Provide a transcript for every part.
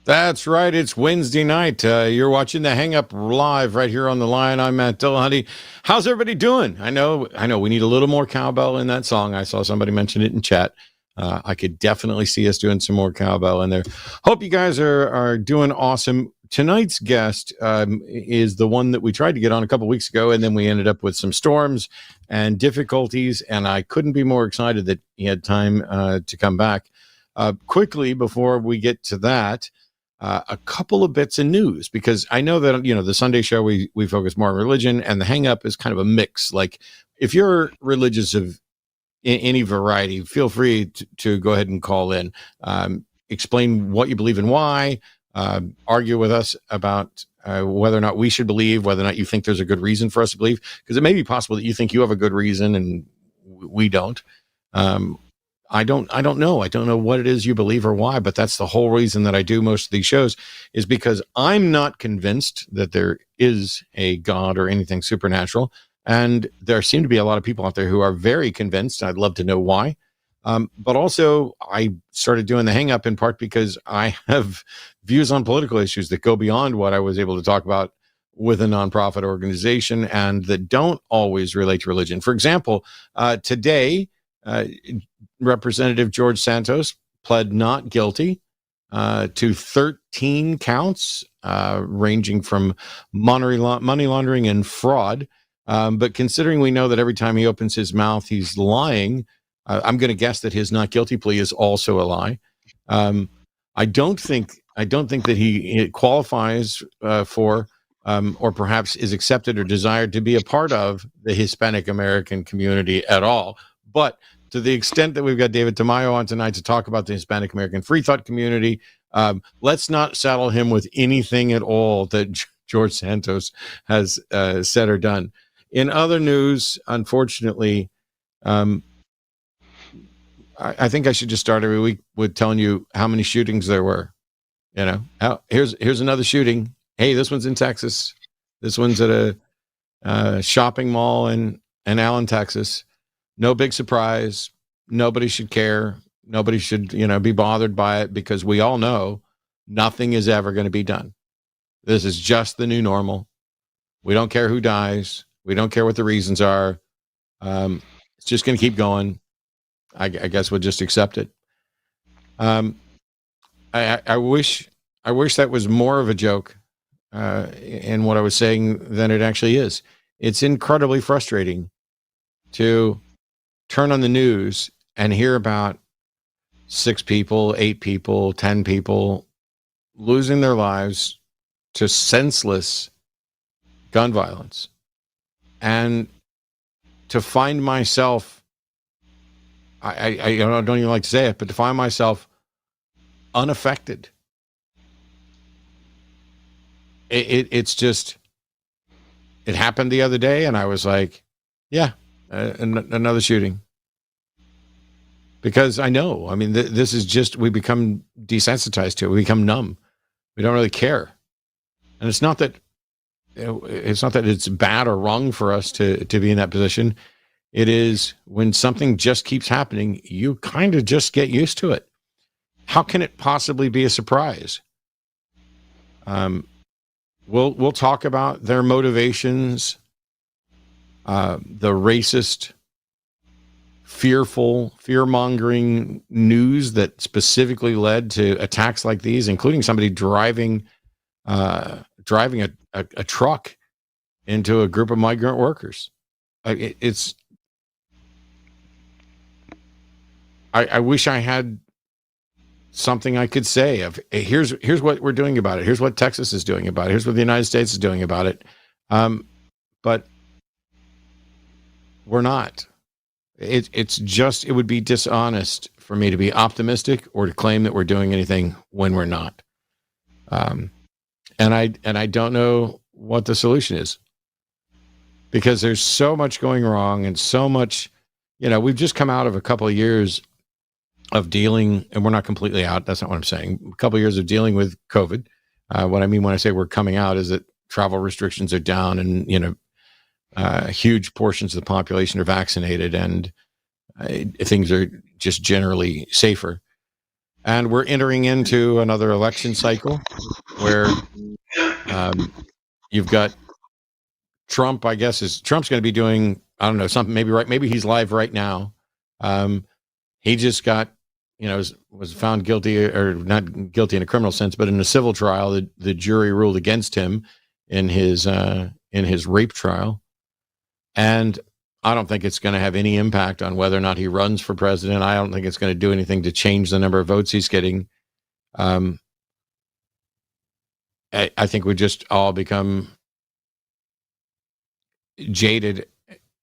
That's right. It's Wednesday night. You're watching the Hang Up live right here on the line. I'm Matt Dillahunty. How's everybody doing? I know. We need a little more cowbell in that song. I saw somebody mention it in chat. I could definitely see us doing some more cowbell in there. Hope you guys are doing awesome. Tonight's guest is the one that we tried to get on a couple weeks ago, and then we ended up with some storms and difficulties, and I couldn't be more excited that he had time to come back. Quickly, before we get to that, a couple of bits of news, because I know that, the Sunday show, we focus more on religion, and the Hang Up is kind of a mix. Like, if you're religious of any variety, feel free to go ahead and call in, explain what you believe and why, argue with us about whether or not we should believe, whether or not you think there's a good reason for us to believe, because it may be possible that you think you have a good reason and we don't. I don't know. I don't know what it is you believe or why, but that's the whole reason that I do most of these shows, is because I'm not convinced that there is a God or anything supernatural. And there seem to be a lot of people out there who are very convinced. I'd love to know why. But also, I started doing the Hang Up in part because I have views on political issues that go beyond what I was able to talk about with a nonprofit organization and that don't always relate to religion. For example, today, Representative George Santos pled not guilty to 13 counts, ranging from money laundering and fraud. But considering we know that every time he opens his mouth, he's lying, I'm going to guess that his not guilty plea is also a lie. I don't think that he qualifies for, or perhaps is accepted or desired to be a part of the Hispanic American community at all. But to the extent that we've got David Tamayo on tonight to talk about the Hispanic American free thought community, let's not saddle him with anything at all that George Santos has said or done. In other news, unfortunately, I think I should just start every week with telling you how many shootings there were. Here's another shooting. Hey, this one's in Texas. This one's at a shopping mall in Allen, Texas. No big surprise. Nobody should care. Nobody should, be bothered by it, because we all know nothing is ever going to be done. This is just the new normal. We don't care who dies. We don't care what the reasons are. It's just going to keep going. I guess we'll just accept it. I wish that was more of a joke in what I was saying than it actually is. It's incredibly frustrating to turn on the news and hear about 6 people, 8 people, 10 people losing their lives to senseless gun violence. And to find myself, I don't even like to say it, but to find myself unaffected. It's just, it happened the other day, and I was like, yeah, another shooting. Because I know, this is just, we become desensitized to it. We become numb. We don't really care. And it's not that it's bad or wrong for us to be in that position. It is when something just keeps happening, you kind of just get used to it. How can it possibly be a surprise? We'll talk about their motivations, the racist, fearful, fear-mongering news that specifically led to attacks like these, including somebody driving a truck into a group of migrant workers. I wish I had something I could say of, here's what we're doing about it. Here's what Texas is doing about it. Here's what the United States is doing about it. But we're not. It would be dishonest for me to be optimistic or to claim that we're doing anything when we're not. And I don't know what the solution is, because there's so much going wrong and so much, we've just come out of a couple of years of dealing, and we're not completely out. That's not what I'm saying. A couple of years of dealing with COVID. What I mean when I say we're coming out is that travel restrictions are down, and, huge portions of the population are vaccinated, and things are just generally safer. And we're entering into another election cycle where you've got Trump, I guess, Trump's going to be doing, I don't know, something maybe he's live right now. He just got, was found guilty, or not guilty in a criminal sense, but in a civil trial. The jury ruled against him in his rape trial. And I don't think it's going to have any impact on whether or not he runs for president. I don't think it's going to do anything to change the number of votes he's getting. I think we just all become jaded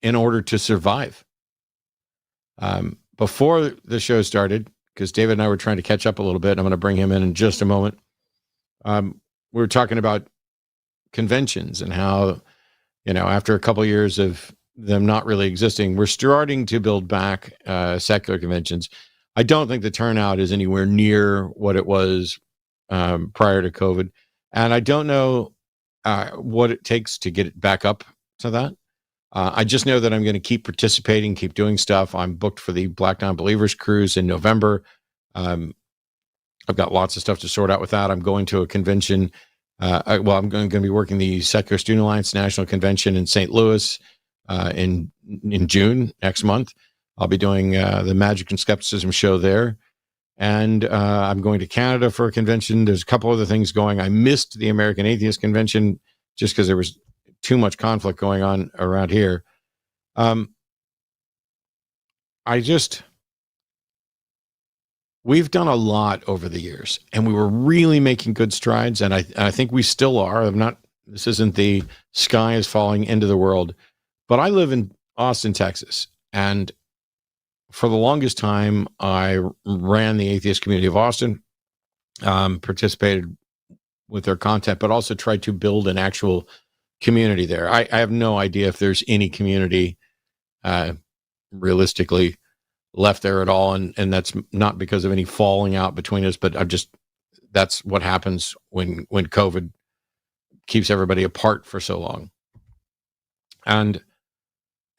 in order to survive. Before the show started, because David and I were trying to catch up a little bit, I'm going to bring him in just a moment. We were talking about conventions and how, after a couple of years of them not really existing, we're starting to build back secular conventions. I don't think the turnout is anywhere near what it was prior to COVID. And I don't know what it takes to get it back up to that. I just know that I'm going to keep participating, keep doing stuff. I'm booked for the Black Non-Believers cruise in November. I've got lots of stuff to sort out with that. I'm going to a convention. I'm going to be working the Secular Student Alliance National Convention in St. Louis in June next month. I'll be doing the Magic and Skepticism show there. And I'm going to Canada for a convention. There's a couple other things going. I missed the American Atheist Convention just because there was too much conflict going on around here. We've done a lot over the years, and we were really making good strides. And I think we still are. This isn't the sky is falling into the world, but I live in Austin, Texas. And for the longest time, I ran the atheist community of Austin, participated with their content, but also tried to build an actual community there. I have no idea if there's any community realistically left there at all. And that's not because of any falling out between us, but that's what happens when COVID keeps everybody apart for so long. And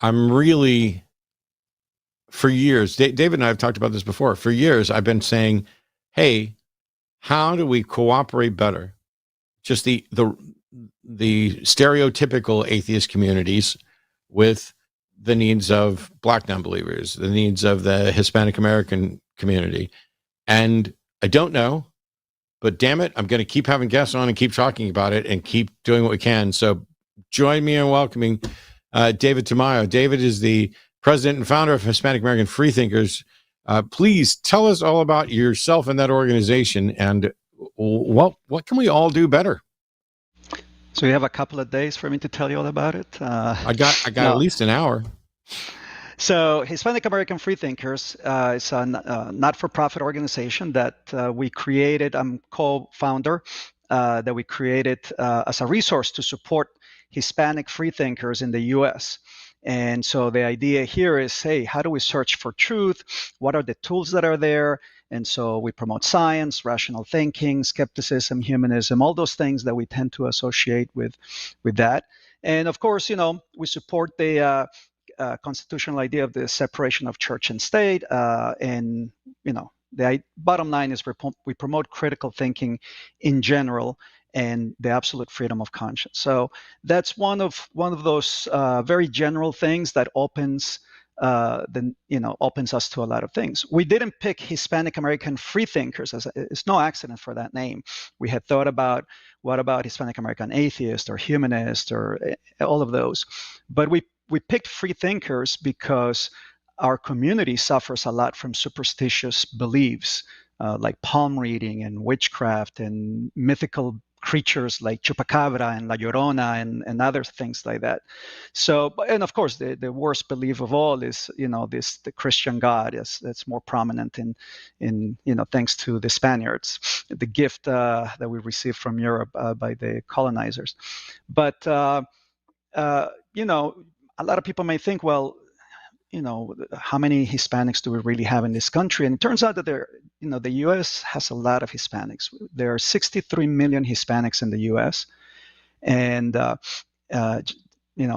I'm really, for years, David and I have talked about this before. For years, I've been saying, hey, how do we cooperate better? Just the stereotypical atheist communities with the needs of Black non-believers, the needs of the Hispanic American community. And I don't know, but damn it, I'm going to keep having guests on and keep talking about it and keep doing what we can. So join me in welcoming David Tamayo. David is the president and founder of Hispanic American Freethinkers. Please tell us all about yourself and that organization, and what can we all do better? So you have a couple of days for me to tell you all about it? I got at least an hour. So Hispanic American Freethinkers is a not-for-profit organization that we created. I'm co-founder that we created as a resource to support Hispanic freethinkers in the U.S. And so the idea here is, hey, how do we search for truth? What are the tools that are there? And so we promote science, rational thinking, skepticism, humanism, all those things that we tend to associate with that. And of course, we support the constitutional idea of the separation of church and state. And, the bottom line is we promote critical thinking in general and the absolute freedom of conscience. So that's one of those very general things that opens us to a lot of things. We didn't pick Hispanic American Freethinkers it's no accident for that name. We had thought about what about Hispanic American Atheist or Humanist or all of those, but we picked Freethinkers because our community suffers a lot from superstitious beliefs like palm reading and witchcraft and mythical creatures like Chupacabra and La Llorona and other things like that. So, and of course, the worst belief of all is, the Christian God that's more prominent in thanks to the Spaniards, the gift that we received from Europe by the colonizers. But, a lot of people may think, well, how many Hispanics do we really have in this country? And it turns out that the U.S. has a lot of Hispanics. There are 63 million Hispanics in the U.S. And,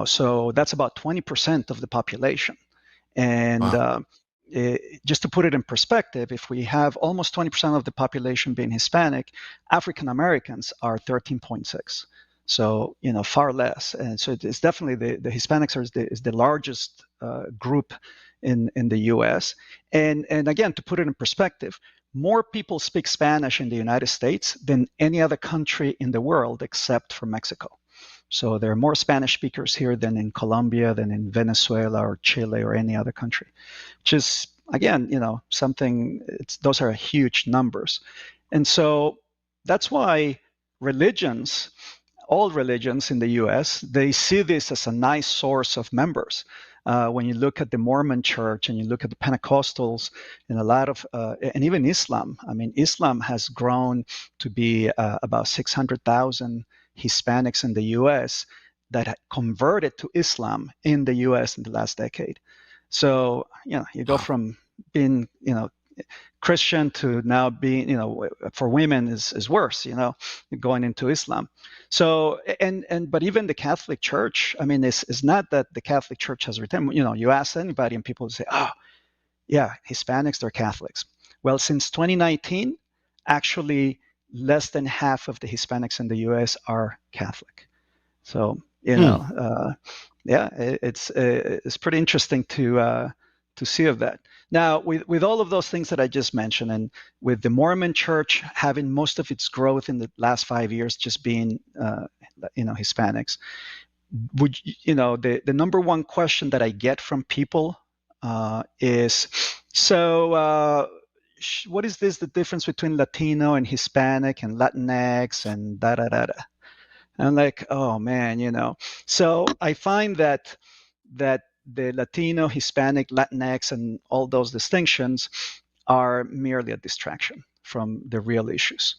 so that's about 20% of the population. And, wow. just to put it in perspective, if we have almost 20% of the population being Hispanic, African Americans are 13.6. So, far less. And so it's definitely the Hispanics is the largest group in the U.S. And again, to put it in perspective, more people speak Spanish in the United States than any other country in the world except for Mexico. So there are more Spanish speakers here than in Colombia, than in Venezuela or Chile or any other country, which is, again, something, those are huge numbers. And so that's why all religions in the U.S., they see this as a nice source of members. When you look at the Mormon church and you look at the Pentecostals and a lot of, and even Islam, Islam has grown to be about 600,000 Hispanics in the U.S. that converted to Islam in the U.S. in the last decade. So, you go from being, Christian to now being, for women is worse, going into Islam. So, but even the Catholic Church, it's not that the Catholic Church has returned. You ask anybody and people say, oh, yeah, Hispanics, they're Catholics. Well, since 2019, actually less than half of the Hispanics in the U.S. are Catholic. So, yeah, it's pretty interesting to see of that. Now, with all of those things that I just mentioned, and with the Mormon Church having most of its growth in the last 5 years just being, Hispanics, the number one question that I get from people is, so what is the difference between Latino and Hispanic and Latinx and da-da-da-da? And I'm like, oh, man, So I find that the Latino, Hispanic, Latinx, and all those distinctions are merely a distraction from the real issues.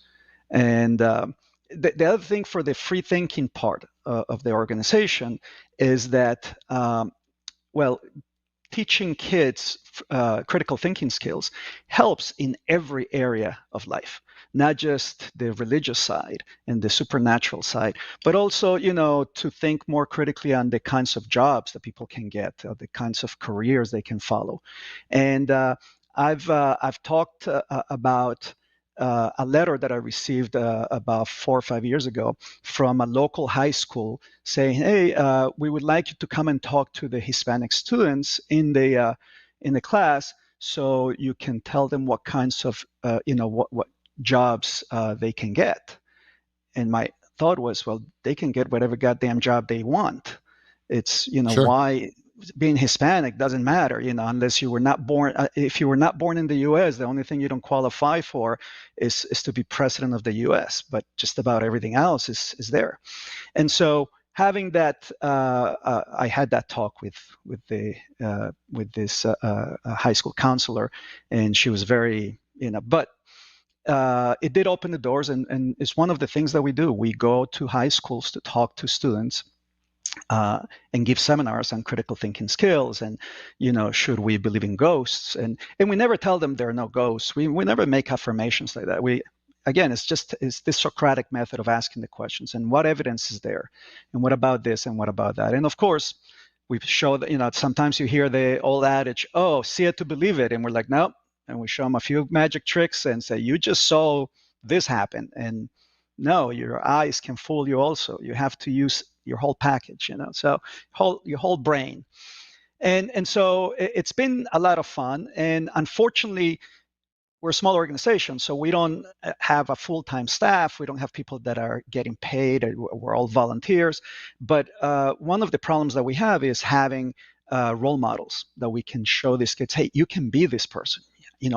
And the other thing for the free thinking part of the organization is that, teaching kids critical thinking skills helps in every area of life, not just the religious side and the supernatural side, but also, to think more critically on the kinds of jobs that people can get, the kinds of careers they can follow. And I've talked about a letter that I received about 4 or 5 years ago from a local high school saying, hey, we would like you to come and talk to the Hispanic students in the class so you can tell them what kinds of, what jobs they can get. And my thought was, well, they can get whatever goddamn job they want. It's, Sure. Why being Hispanic doesn't matter, unless you were not born. If you were not born in the U.S., the only thing you don't qualify for is to be president of the U.S. But just about everything else is there. And so having that, I had that talk with this high school counselor, and she was very, but it did open the doors, and it's one of the things that we do. We go to high schools to talk to students and give seminars on critical thinking skills, and should we believe in ghosts, and we never tell them there are no ghosts. We never make affirmations like that. It's this Socratic method of asking the questions, and what evidence is there, and what about this, and what about that. And of course, we show that, sometimes you hear the old adage, oh, see it to believe it, and we're like, nope. And we show them a few magic tricks and say, you just saw this happen. And no, your eyes can fool you also. You have to use your whole package, so your whole brain. And so it's been a lot of fun. And unfortunately, we're a small organization, so we don't have a full-time staff. We don't have people that are getting paid. We're all volunteers. But one of the problems that we have is having role models that we can show these kids, hey, you can be this person.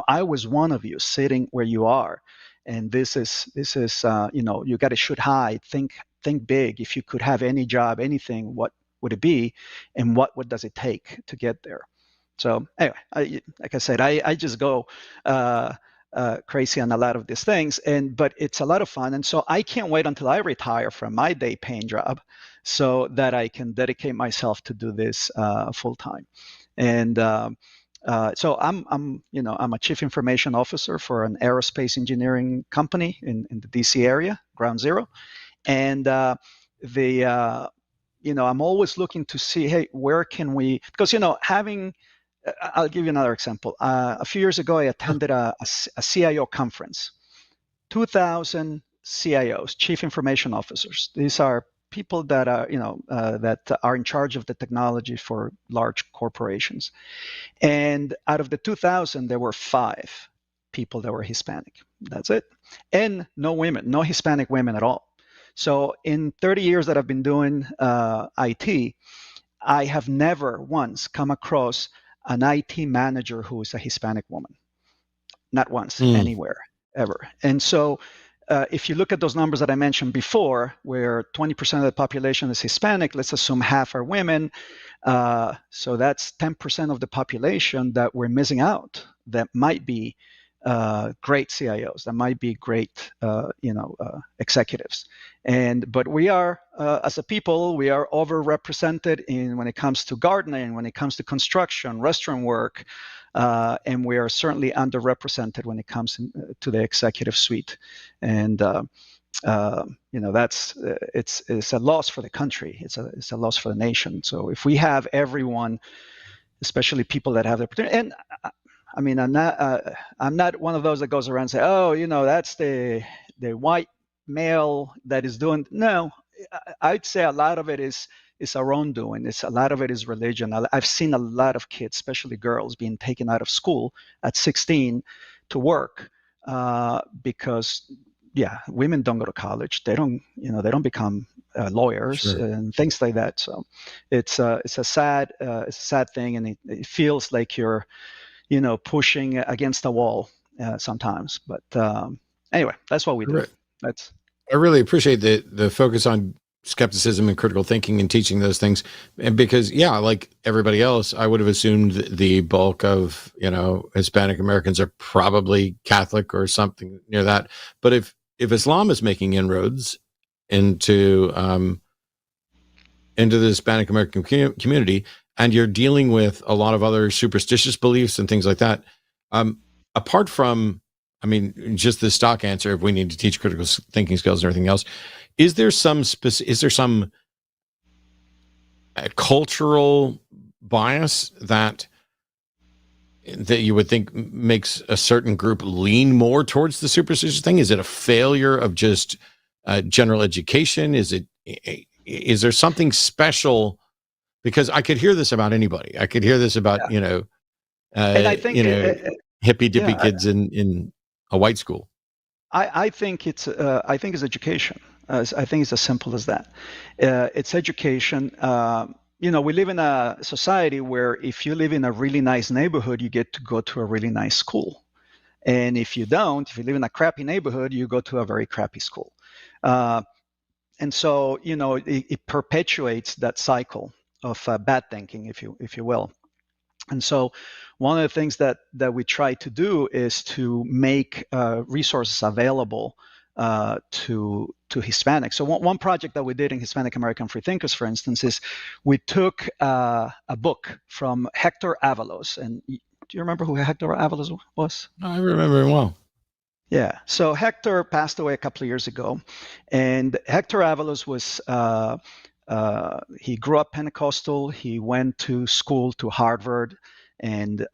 I was one of you sitting where you are. And this is you got to shoot high, think big. If you could have any job, anything, what would it be? And what does it take to get there? So anyway, like I said, I just go crazy on a lot of these things, but it's a lot of fun. And so I can't wait until I retire from my day paying job so that I can dedicate myself to do this full time. And so I'm a chief information officer for an aerospace engineering company in the DC area, Ground Zero. And I'm always looking to see, hey, where can we, because, having I'll give you another example. A few years ago, I attended a CIO conference. 2,000 CIOs, Chief Information Officers. These are people that are, that are in charge of the technology for large corporations. And out of the 2,000, there were 5 people that were Hispanic. That's it. And no women, no Hispanic women at all. So in 30 years that I've been doing IT, I have never once come across an IT manager who is a Hispanic woman. Not once, anywhere, ever. And so if you look at those numbers that I mentioned before, where 20% of the population is Hispanic, let's assume half are women. So that's 10% of the population that we're missing out that might be great CIOs, that might be great, executives. But we are, as a people, we are overrepresented when it comes to gardening, when it comes to construction, restaurant work, and we are certainly underrepresented when it comes to the executive suite. And that's it's a loss for the country. It's a loss for the nation. So if we have everyone, especially people that have the opportunity, and I mean, I'm not one of those that goes around and say, oh, that's the white male that is doing. No, I'd say a lot of it is our own doing. A lot of it is religion. I've seen a lot of kids, especially girls, being taken out of school at 16 to work because, women don't go to college. They don't become lawyers and things like that. So it's a sad thing, and it feels like you're pushing against a wall sometimes. But anyway, that's what we do. I really appreciate the focus on skepticism and critical thinking and teaching those things. And because, like everybody else, I would have assumed the bulk of, Hispanic Americans are probably Catholic or something near that. But if Islam is making inroads into the Hispanic American community, and you're dealing with a lot of other superstitious beliefs and things like that, apart from, just the stock answer of we need to teach critical thinking skills and everything else, is there some cultural bias that you would think makes a certain group lean more towards the superstitious thing? Is it a failure of just general education? Is there something special? Because I could hear this about anybody. I could hear this about, and I think, hippy dippy kids in a white school. I think it's education. I think it's as simple as that. It's education. We live in a society where if you live in a really nice neighborhood, you get to go to a really nice school. And if you don't, if you live in a crappy neighborhood, you go to a very crappy school. And so, it perpetuates that cycle of bad thinking, if you will. And so one of the things that we try to do is to make resources available to Hispanics. So one project that we did in Hispanic American Freethinkers, for instance, is we took a book from Hector Avalos. And do you remember who Hector Avalos was? I remember him well. Yeah. So Hector passed away a couple of years ago, and Hector Avalos was he grew up Pentecostal. He went to school to Harvard and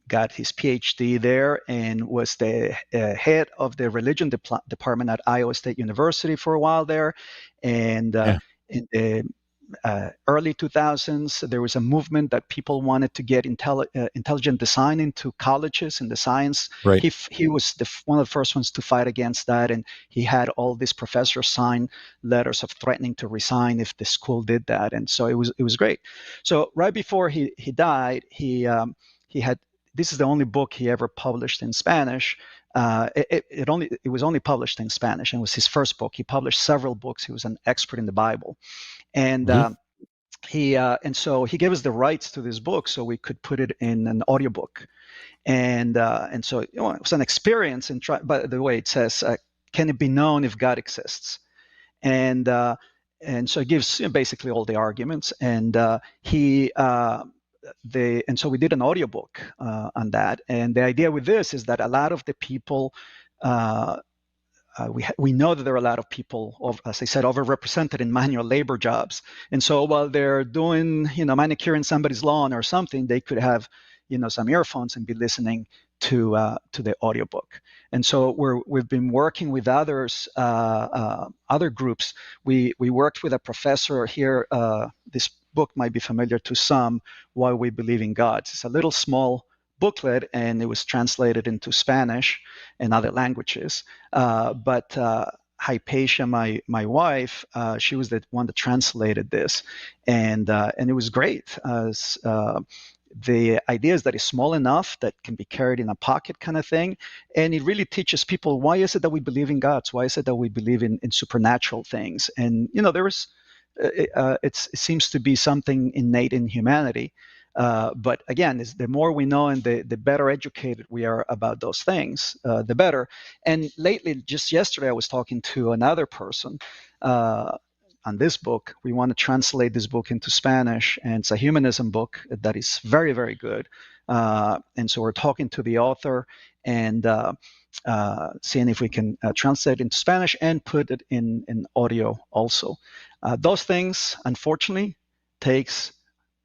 got his PhD there, and was the head of the religion department at Iowa State University for a while there. And in the early 2000s, there was a movement that people wanted to get intelligent design into colleges in the science. Right. He was one of the first ones to fight against that, and he had all these professors sign letters of threatening to resign if the school did that. And so it was great. So right before he died, he had, this is the only book he ever published in Spanish. It was only published in Spanish, and it was his first book. He published several books. He was an expert in the Bible, and so he gave us the rights to this book so we could put it in an audiobook, and so it was an experience. And by the way, it says, "Can it be known if God exists?" And so it gives basically all the arguments, and so we did an audiobook on that. And the idea with this is that a lot of the people, we know that there are a lot of people, as I said, overrepresented in manual labor jobs. And so while they're doing, manicuring somebody's lawn or something, they could have, some earphones and be listening to the audiobook. And so we've been working with others, other groups. We worked with a professor here. This book might be familiar to some, Why We Believe in God. It's a little small booklet, and it was translated into Spanish and other languages. But Hypatia, my wife, she was the one that translated this, and it was great. The idea is that it's small enough that can be carried in a pocket kind of thing, and it really teaches people, why is it that we believe in gods? Why is it that we believe in supernatural things? And it seems to be something innate in humanity. But again, the more we know and the better educated we are about those things, the better. And lately, just yesterday, I was talking to another person on this book. We want to translate this book into Spanish, and it's a humanism book that is very, very good. And so we're talking to the author and seeing if we can translate it into Spanish and put it in audio also. Those things, unfortunately, takes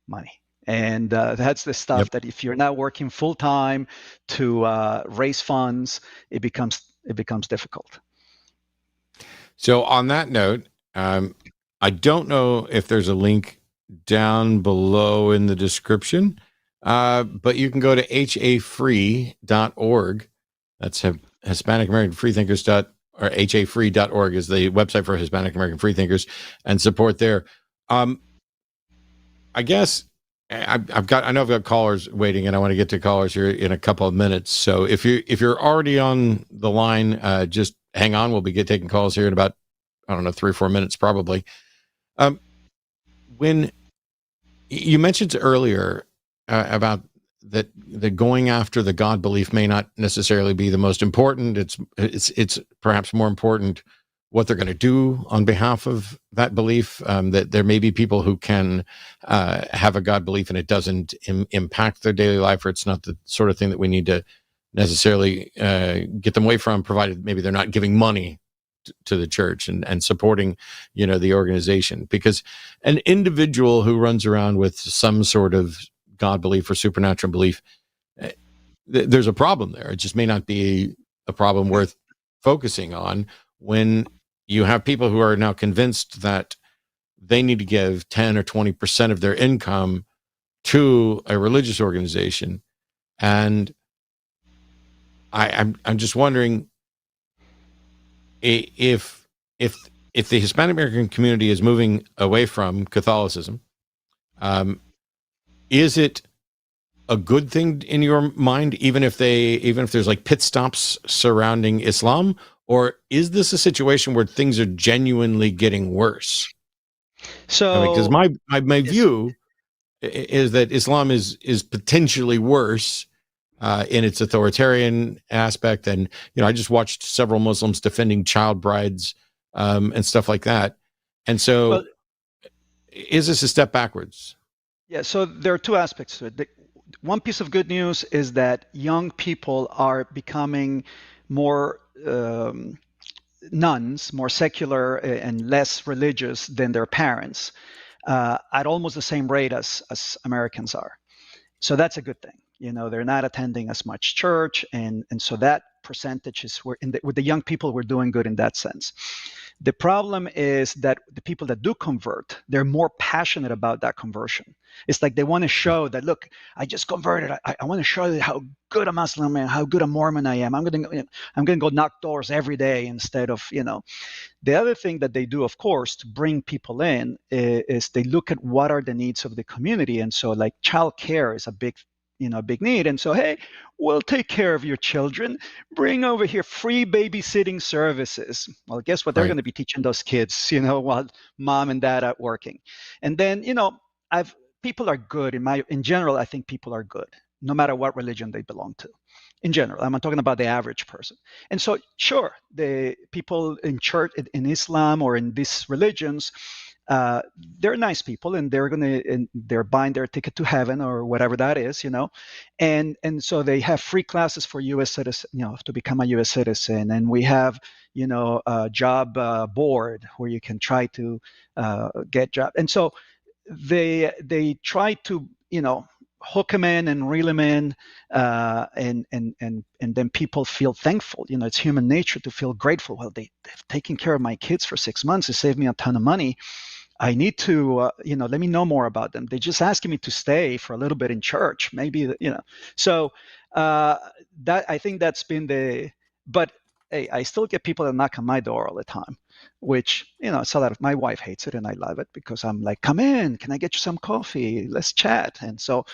money. And that's the stuff that if you're not working full time to raise funds, it becomes difficult. So on that note, I don't know if there's a link down below in the description, but you can go to hafree.org. That's Hispanic American Freethinkers or hafree.org is the website for Hispanic American Freethinkers, and support there. I guess I know I've got callers waiting, and I want to get to callers here in a couple of minutes. So if you're already on the line, just hang on. We'll be taking calls here in about, I don't know, 3 or 4 minutes probably. When you mentioned earlier about that going after the God belief may not necessarily be the most important. It's perhaps more important what they're going to do on behalf of that belief. That there may be people who can have a God belief and it doesn't impact their daily life, or it's not the sort of thing that we need to necessarily get them away from, provided maybe they're not giving money to the church and supporting, the organization. Because an individual who runs around with some sort of God belief or supernatural belief, there's a problem there. It just may not be a problem worth focusing on when you have people who are now convinced that they need to give 10 or 20% of their income to a religious organization. And I'm just wondering if the Hispanic American community is moving away from Catholicism, is it a good thing in your mind, even if there's like pit stops surrounding Islam, or is this a situation where things are genuinely getting worse? So, because my view is that Islam is potentially worse in its authoritarian aspect. And, I just watched several Muslims defending child brides and stuff like that. And so is this a step backwards? Yeah, so there are two aspects to it. One piece of good news is that young people are becoming more nuns, more secular and less religious than their parents at almost the same rate as Americans are. So that's a good thing. They're not attending as much church, and so that percentage is with the young people, we're doing good in that sense. The problem is that the people that do convert, they're more passionate about that conversion. It's like they want to show that, look, I just converted. I want to show you how good a Muslim I am, how good a Mormon I am. I'm going to go knock doors every day instead of, The other thing that they do, of course, to bring people in is they look at what are the needs of the community. And so like childcare is a big need. And so, hey, we'll take care of your children. Bring over here free babysitting services. Well, guess what? They're going to be teaching those kids, while mom and dad are working. And then, people are good. In general, I think people are good, no matter what religion they belong to. In general, I'm talking about the average person. And so, sure, the people in church, in Islam or in these religions, they're nice people, and they're buying their ticket to heaven or whatever that is, and so they have free classes for U.S. citizens, to become a U.S. citizen, and we have, a job board where you can try to get job, and so they try to, hook them in and reel them in, and then people feel thankful. It's human nature to feel grateful. Well, they've taken care of my kids for 6 months. It saved me a ton of money. I need to, let me know more about them. They're just asking me to stay for a little bit in church, maybe, So that, I think that's been but hey, I still get people that knock on my door all the time, which, it's a lot of, my wife hates it and I love it because I'm like, come in, can I get you some coffee? Let's chat. And so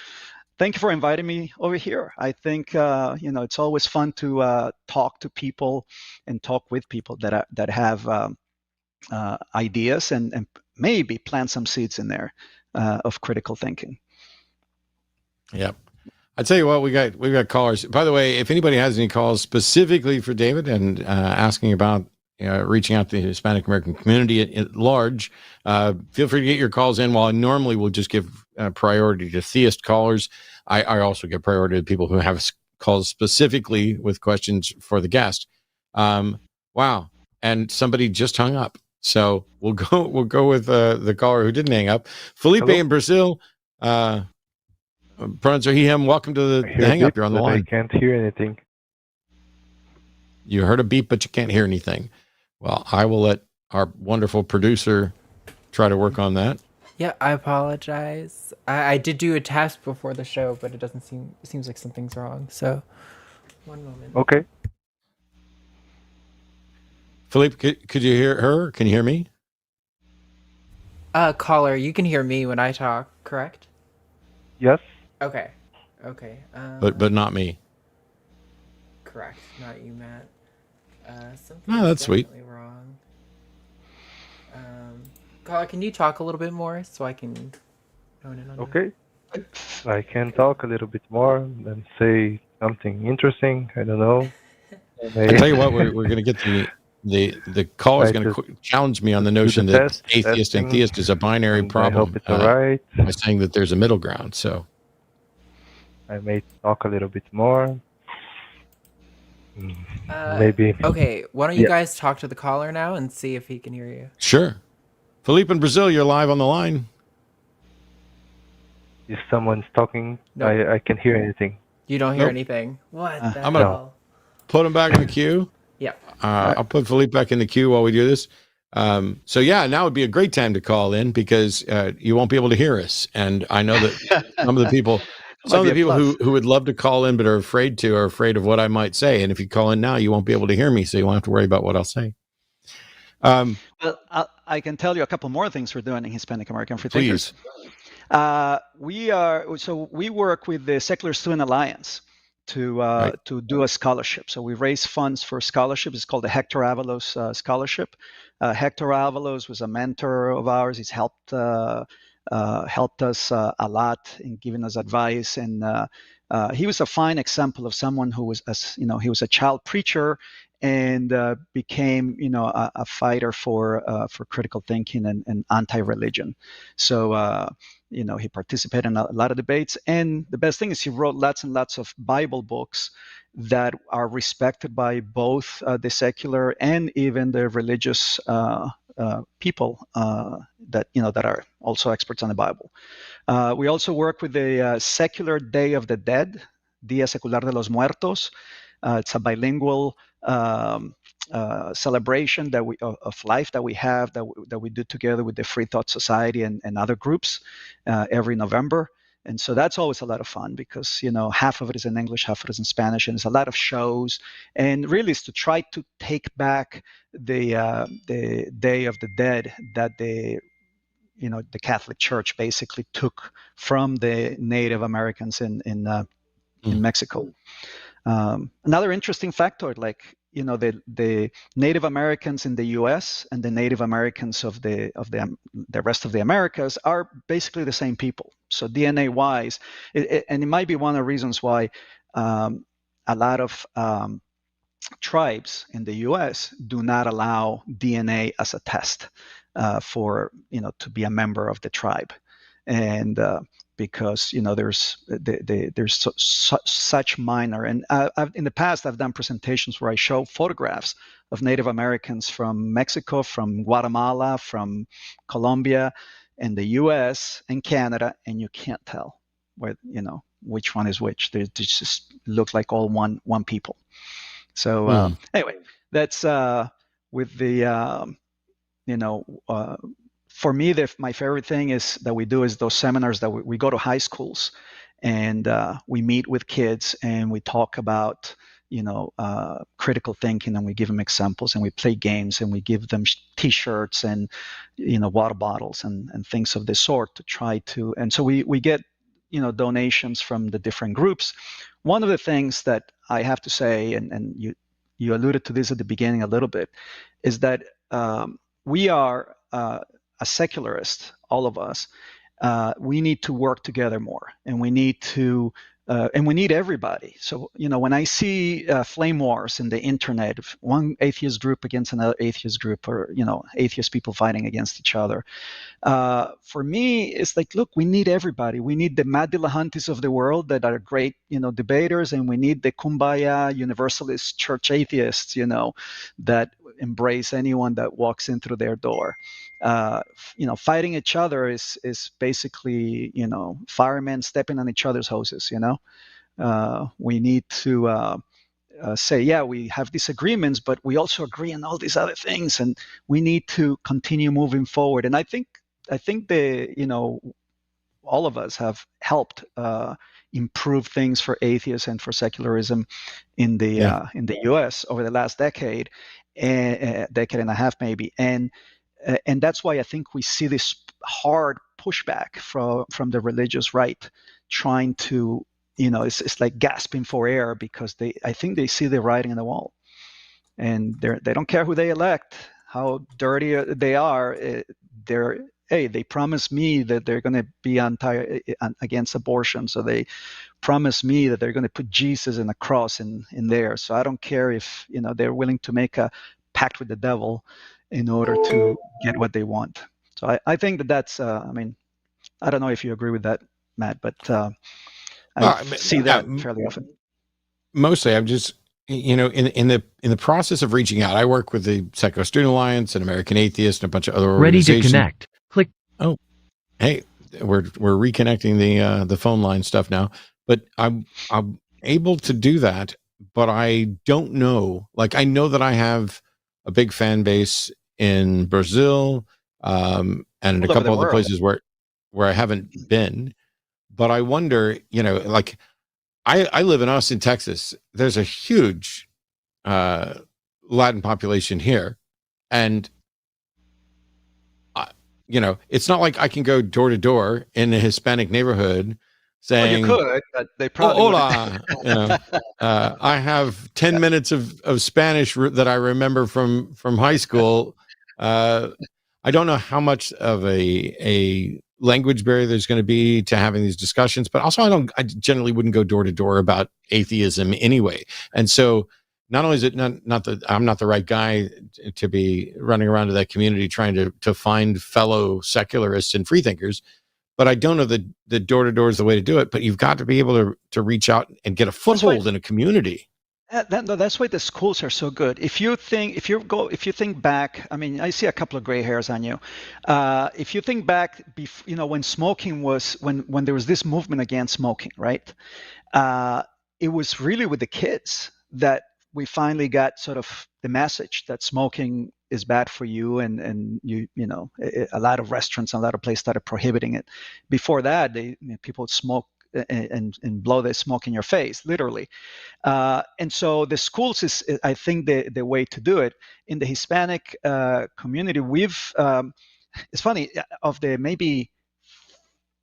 thank you for inviting me over here. I think, it's always fun to talk to people and talk with people that have ideas and maybe plant some seeds in there of critical thinking. Yep. I tell you what, we've got callers. By the way, if anybody has any calls specifically for David and asking about reaching out to the Hispanic American community at large, feel free to get your calls in. While I normally will just give priority to theist callers, I also give priority to people who have calls specifically with questions for the guest. Wow. And somebody just hung up. So we'll go with the caller who didn't hang up. Felipe Hello? in Brazil. Pronouns are he, him. Welcome to the hang up. You're on the line. I can't hear anything. You heard a beep, but you can't hear anything. Well, I will let our wonderful producer try to work on that. Yeah, I apologize. I did do a test before the show, but it seems like something's wrong. So, one moment. Okay. Philippe, could you hear her? Can you hear me? Caller, you can hear me when I talk, correct? Yes. Okay. But not me. Correct. Not you, Matt. Something's that's sweet. Wrong. Caller, can you talk a little bit more so I can hone in on Okay. I can talk a little bit more and say something interesting. I don't know. I tell you what, we're going to get the caller is going to challenge me on the notion that atheist and theist is a binary problem. I hope it's all right. By saying that there's a middle ground. So I may talk a little bit more. Maybe. Okay, why don't you guys talk to the caller now and see if he can hear you? Sure. Felipe in Brazil, you're live on the line. If someone's talking, Nope. I can't hear anything. You don't hear anything. What the I'm gonna- hell? Put him back in the queue. Yeah. I'll put Felipe back in the queue while we do this. So yeah, now would be a great time to call in because you won't be able to hear us. And I know that some of the people who would love to call in but are afraid of what I might say. And if you call in now, you won't be able to hear me, so you won't have to worry about what I'll say. Well, I can tell you a couple more things we're doing in Hispanic American Freethinkers. Please. We work with the Secular Student Alliance to do a scholarship. So we raise funds for a scholarship. It's called the Hector Avalos Scholarship. Hector Avalos was a mentor of ours. He's helped us a lot in giving us advice, and he was a fine example of someone who was, he was a child preacher and became, a fighter for critical thinking and anti-religion. So, he participated in a lot of debates, and the best thing is he wrote lots and lots of Bible books that are respected by both the secular and even the religious people that are also experts on the Bible. We also work with the Secular Day of the Dead, Día Secular de los Muertos. It's a bilingual celebration of life that we have that we do together with the Free Thought Society and other groups every November. And so that's always a lot of fun because, half of it is in English, half of it is in Spanish, and there's a lot of shows. And really it's to try to take back the Day of the Dead that the Catholic Church basically took from the Native Americans in Mexico. Another interesting factoid, the Native Americans in the U.S. and the Native Americans of the rest of the Americas are basically the same people. So DNA-wise, and it might be one of the reasons why a lot of tribes in the U.S. do not allow DNA as a test for to be a member of the tribe, and because there's such minor, and in the past I've done presentations where I show photographs of Native Americans from Mexico, from Guatemala, from Colombia, and the U.S. and Canada, and you can't tell where which one is which. They just look like all one people. So anyway, that's with the for me, my favorite thing is that we do is those seminars that we go to high schools, and we meet with kids and we talk about critical thinking, and we give them examples, and we play games, and we give them T-shirts and water bottles and things of this sort to try to. And so we get donations from the different groups. One of the things that I have to say, and you alluded to this at the beginning a little bit, is that we are a secularist, all of us. We need to work together more, and we need to, and we need everybody. So, when I see flame wars in the internet, one atheist group against another atheist group, or, atheist people fighting against each other, for me, it's like, look, we need everybody. We need the Matt Dillahunties of the world that are great, debaters, and we need the Kumbaya Universalist church atheists, that embrace anyone that walks in through their door. Fighting each other is basically, firemen stepping on each other's hoses. We need to say, yeah, we have disagreements, but we also agree on all these other things, and we need to continue moving forward. And I think all of us have helped improve things for atheists and for secularism in the U.S. over the last decade and a half maybe, and that's why I think we see this hard pushback from the religious right, trying to, it's like gasping for air, because I think they see the writing on the wall, and they don't care who they elect, how dirty they are. They promise me that they're going to be against abortion, so they promise me that they're going to put Jesus and a cross in there. So I don't care if they're willing to make a pact with the devil in order to get what they want. So I think that's, I don't know if you agree with that, Matt, but I see that fairly often. Mostly, I'm just, in the process of reaching out, I work with the Secular Student Alliance and American Atheist and a bunch of other organizations. Ready to connect. Click. Oh, hey, we're reconnecting the phone line stuff now, but I'm able to do that, but I don't know. Like, I know that I have a big fan base in Brazil, and in a couple other places where I haven't been. But I wonder, like, I live in Austin, Texas. There's a huge Latin population here, and it's not like I can go door to door in a Hispanic neighborhood saying, well, you could, but they probably hola. I have 10 minutes of Spanish that I remember from high school. I don't know how much of a language barrier there's going to be to having these discussions, but also I generally wouldn't go door to door about atheism anyway. And so not only is it not that I'm not the right guy to be running around to that community trying to find fellow secularists and freethinkers, but I don't know that the door to door is the way to do it. But you've got to be able to reach out and get a foothold in a community. That's why the schools are so good. If you think back, I see a couple of gray hairs on you. If you think back, when smoking was, when there was this movement against smoking, right? It was really with the kids that we finally got sort of the message that smoking is bad for you, and a lot of restaurants and a lot of places started prohibiting it. Before that, people would smoke and blow the smoke in your face, literally. And so the schools is, I think, the way to do it. In the Hispanic community, we've, it's funny, of the maybe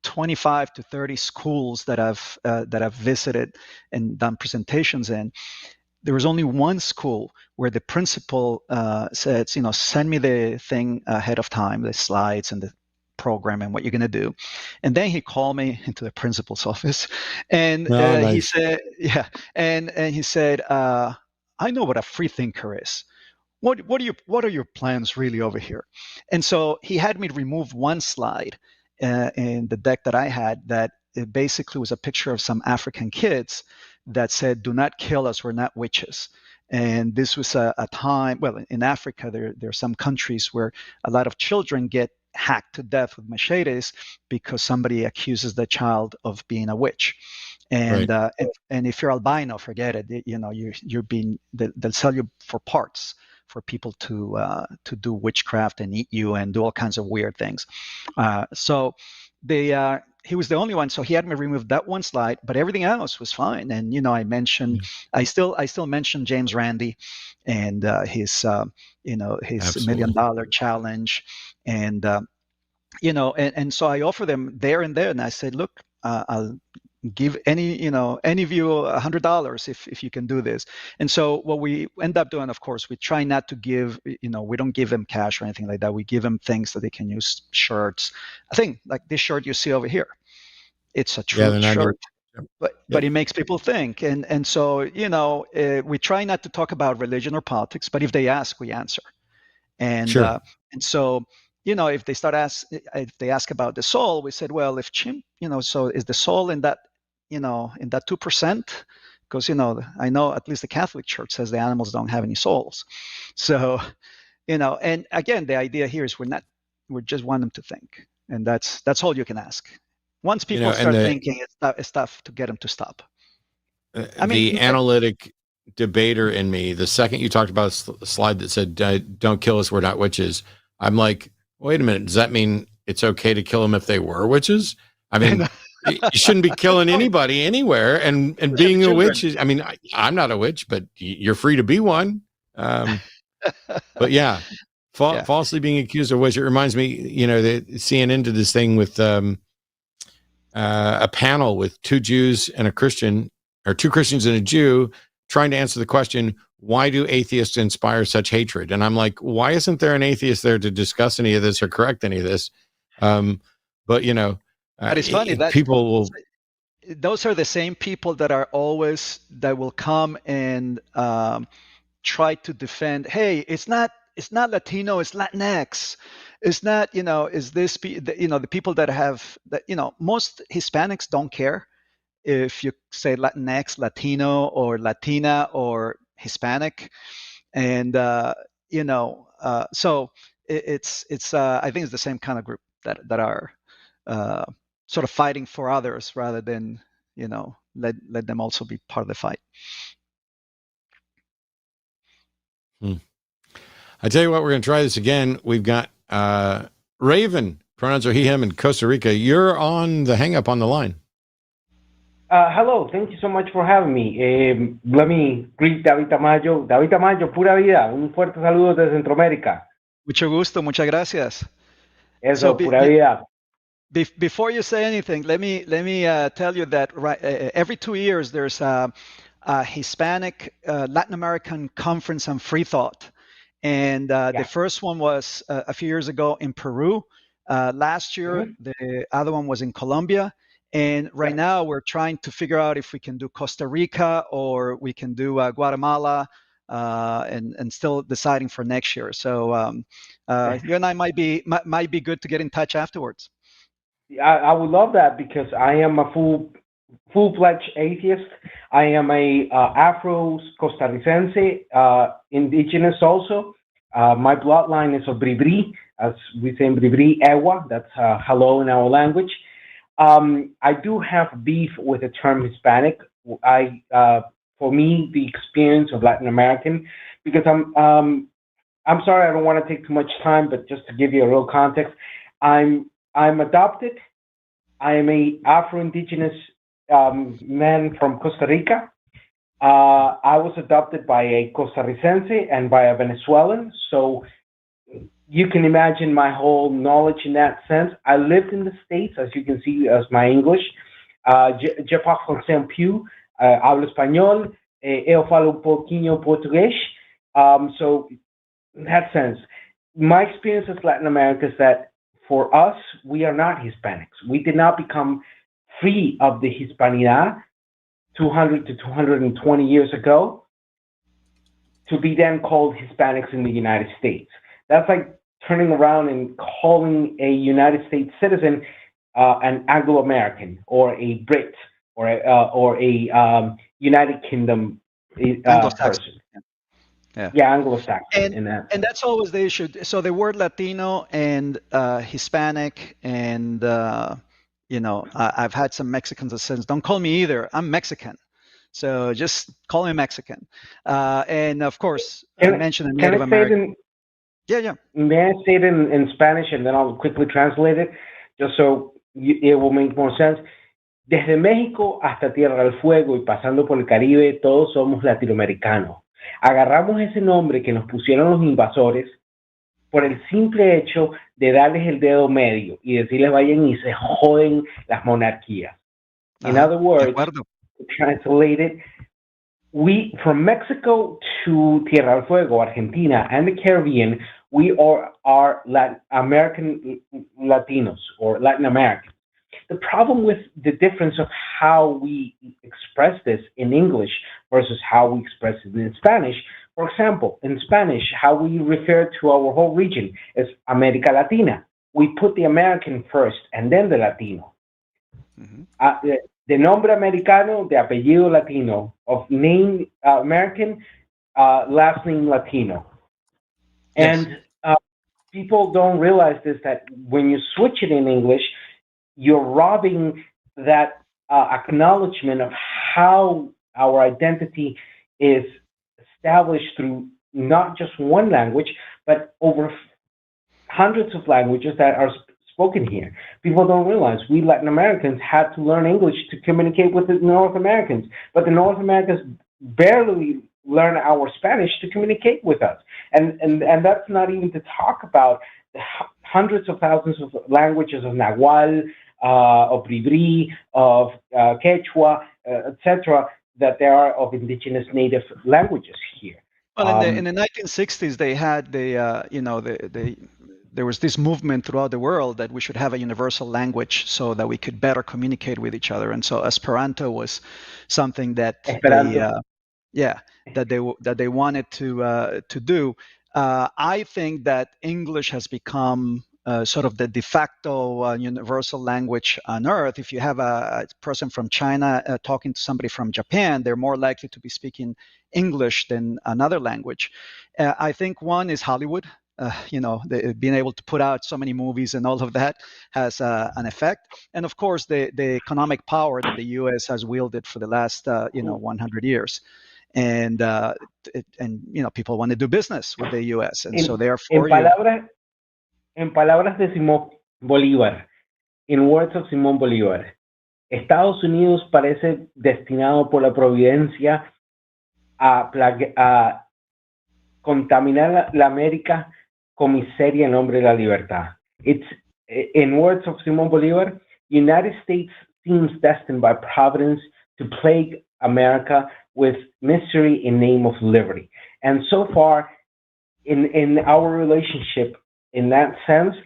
25 to 30 schools that I've visited and done presentations in, there was only one school where the principal said, send me the thing ahead of time, the slides and the program and what you're going to do. And then he called me into the principal's office, and nice. He said, and he said, I know what a freethinker is. What are your plans really over here? And so he had me remove one slide in the deck that I had that it basically was a picture of some African kids that said, "Do not kill us, we're not witches." And this was a time, well, in Africa, there are some countries where a lot of children get hacked to death with machetes because somebody accuses the child of being a witch. And and if you're albino, forget it. You're being they'll sell you for parts for people to do witchcraft and eat you and do all kinds of weird things. So he was the only one, so he had me remove that one slide, but everything else was fine. And I still mention James Randi and his $1 million challenge, and and so I offer them there and there, and I said, look, I'll give any of you $100 if you can do this. And so what we end up doing, of course, we try not to give, we don't give them cash or anything like that. We give them things that they can use, shirts. I think like this shirt you see over here, it's a true shirt, but it makes people think. And so we try not to talk about religion or politics, but if they ask, we answer. And and so if they ask about the soul, we said, well, if so is the soul in that in that 2%? Because I know at least the Catholic Church says the animals don't have any souls. So and again, the idea here is we just want them to think, and that's all you can ask. Once people start thinking, it's tough to get them to stop. The analytic debater in me, the second you talked about a slide that said don't kill us, we're not witches, I'm like, wait a minute, does that mean it's okay to kill them if they were witches? I mean, you shouldn't be killing anybody anywhere, and being a witch is, I mean, I'm not a witch, but you're free to be one. But yeah, falsely being accused of witch, it reminds me, seeing into this thing with a panel with two Jews and a Christian, or two Christians and a Jew, trying to answer the question, why do atheists inspire such hatred? And I'm like, why isn't there an atheist there to discuss any of this or correct any of this? But it's funny that people will. Those are the same people that will come and try to defend. Hey, it's not Latino, it's Latinx. It's not, is this, the people that have that, most Hispanics don't care if you say Latinx, Latino, or Latina, or Hispanic. And, so it's I think it's the same kind of group that are sort of fighting for others rather than, let them also be part of the fight. I tell you what, we're going to try this again. We've got Raven, pronouns are he, him, in Costa Rica. You're on the hang up on the line. Hello, thank you so much for having me. Let me greet David Tamayo. David Tamayo, pura vida. Un fuerte saludo de Centroamérica. Mucho gusto, muchas gracias. Eso, pura vida. Before you say anything, let me tell you that every 2 years there's a Hispanic Latin American Conference on Free Thought. And the first one was a few years ago in Peru. Last year, the other one was in Colombia. And right now, we're trying to figure out if we can do Costa Rica or we can do Guatemala, and still deciding for next year. So you and I might be good to get in touch afterwards. I would love that, because I am a full-fledged atheist. I am a Afro-Costarricense, indigenous also. My bloodline is of Bribri, as we say in Bribri, Ewa. That's hello in our language. I do have beef with the term Hispanic. For me, the experience of Latin American, because I'm sorry, I don't want to take too much time, but just to give you a real context, I'm adopted. I am a Afro-Indigenous man from Costa Rica. I was adopted by a Costarricense and by a Venezuelan. So you can imagine my whole knowledge in that sense. I lived in the States, as you can see, as my English. Je parle français un peu, hablo español, eu falo un pouquinho português. So in that sense, my experience as Latin America is that for us, we are not Hispanics. We did not become free of the Hispanidad 200 to 220 years ago to be then called Hispanics in the United States. That's like turning around and calling a United States citizen an Anglo-American or a Brit or a United Kingdom person. Yeah, Anglo-Saxon in that. And that's always the issue. So the word Latino and Hispanic and I've had some Mexicans that says, "Don't call me either. I'm Mexican." So just call me Mexican. And of course, I mentioned the Native American. Yeah. May I say it in Spanish and then I'll quickly translate it, just so it will make more sense. Desde México hasta Tierra del Fuego y pasando por el Caribe, todos somos latinoamericanos. Agarramos ese nombre que nos pusieron los invasores por el simple hecho de darles el dedo medio y decirles vayan y se joden las monarquías. In other words, translated, we, from Mexico to Tierra del Fuego, Argentina, and the Caribbean, we are Latin American Latinos or Latin American. The problem with the difference of how we express this in English versus how we express it in Spanish. For example, in Spanish, how we refer to our whole region is America Latina. We put the American first and then the Latino. Mm-hmm. De nombre americano, de apellido latino, of name American, last name Latino. Yes. And people don't realize this, that when you switch it in English, you're robbing that acknowledgement of how our identity is established through not just one language, but over hundreds of languages that are spoken here. People don't realize we Latin Americans had to learn English to communicate with the North Americans, but the North Americans barely learn our Spanish to communicate with us. And that's not even to talk about the hundreds of thousands of languages of Nahual, of Bribri, of Quechua, etc., that there are of indigenous native languages here. Well, in the 1960s, they had there was this movement throughout the world that we should have a universal language so that we could better communicate with each other. And so Esperanto was something that they wanted to do. I think that English has become sort of the de facto universal language on Earth. If you have a person from China talking to somebody from Japan, they're more likely to be speaking English than another language. I think one is Hollywood. Being able to put out so many movies and all of that has an effect. And of course, the economic power that the U.S. has wielded for the last 100 years. And people want to do business with the U.S. And so therefore, en palabras de Simón Bolívar, in words of Simón Bolívar, Estados Unidos parece destinado por la providencia a contaminar la América con miseria en nombre de la libertad. It's, in words of Simón Bolívar, United States seems destined by providence to plague America with misery in name of liberty. And so far, in our relationship, in that sense,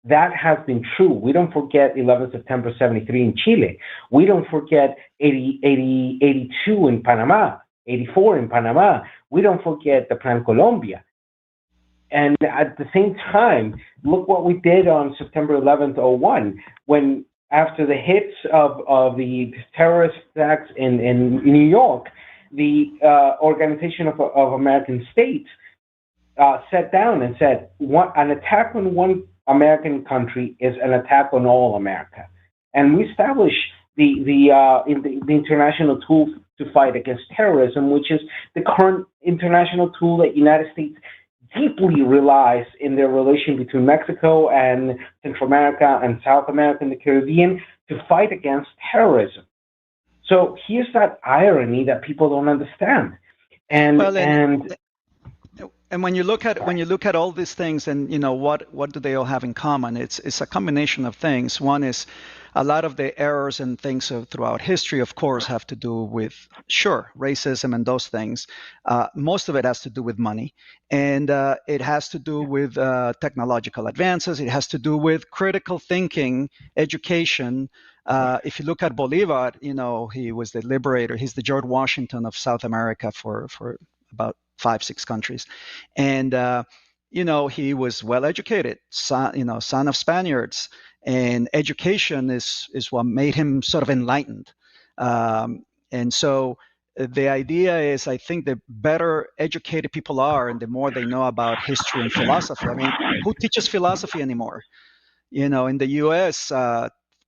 that has been true. We don't forget 11 September 73 in Chile. We don't forget 82 in Panama, 84 in Panama. We don't forget the Plan Colombia. And at the same time, look what we did on September 11th, 2001, when after the hits of the terrorist attacks in New York, the Organization of American States sat down and said, an attack on one American country is an attack on all America. And we established the international tool to fight against terrorism, which is the current international tool that United States deeply relies in their relation between Mexico and Central America and South America and the Caribbean to fight against terrorism. So here's that irony that people don't understand. And when you look at all these things, and what do they all have in common? It's a combination of things. One is a lot of the errors and things throughout history, of course, have to do with racism and those things. Most of it has to do with money, and it has to do with technological advances. It has to do with critical thinking, education. If you look at Bolivar, he was the liberator. He's the George Washington of South America for about 5-6 countries. And, he was well educated, son of Spaniards. And education is what made him sort of enlightened. And so the idea is, I think the better educated people are and the more they know about history and philosophy. I mean, who teaches philosophy anymore? In the US,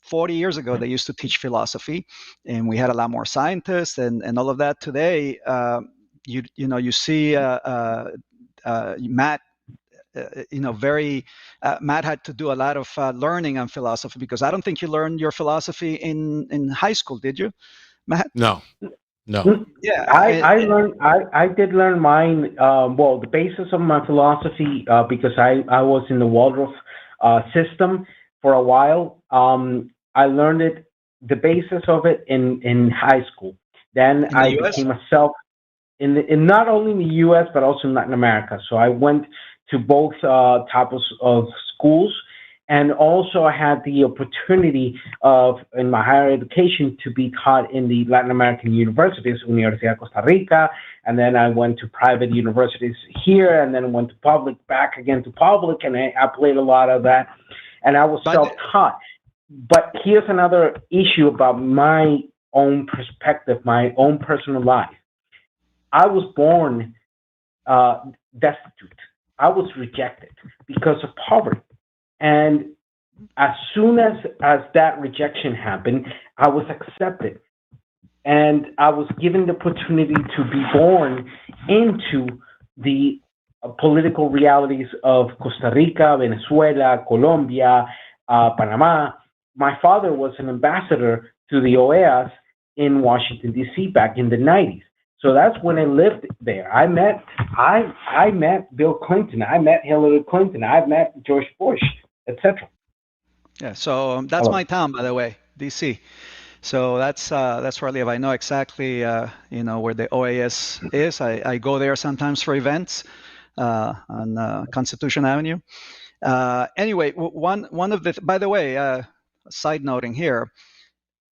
40 years ago, they used to teach philosophy, and we had a lot more scientists and all of that. Today, you see Matt, Matt had to do a lot of learning on philosophy, because I don't think you learned your philosophy in high school, did you, Matt? No. Yeah, I did learn mine. Well, the basis of my philosophy, because I was in the Waldorf system for a while. I learned it, the basis of it, in high school. Then I became a self in not only in the U.S. but also in Latin America. So I went to both types of schools, and also I had the opportunity of, in my higher education, to be taught in the Latin American universities, Universidad de Costa Rica, and then I went to private universities here, and then went to public, back again to public, and I played a lot of that, and I was self-taught. But here's another issue about my own perspective, my own personal life. I was born destitute. I was rejected because of poverty. And as soon as that rejection happened, I was accepted. And I was given the opportunity to be born into the political realities of Costa Rica, Venezuela, Colombia, Panama. My father was an ambassador to the OEAs in Washington, D.C. back in the 90s. So that's when I lived there. I met Bill Clinton. I met Hillary Clinton. I met George Bush, etc. Yeah. So that's my town, by the way, D.C. So that's where I live. I know exactly where the OAS is. I go there sometimes for events on Constitution Avenue. Anyway, one of the by the way, side noting here,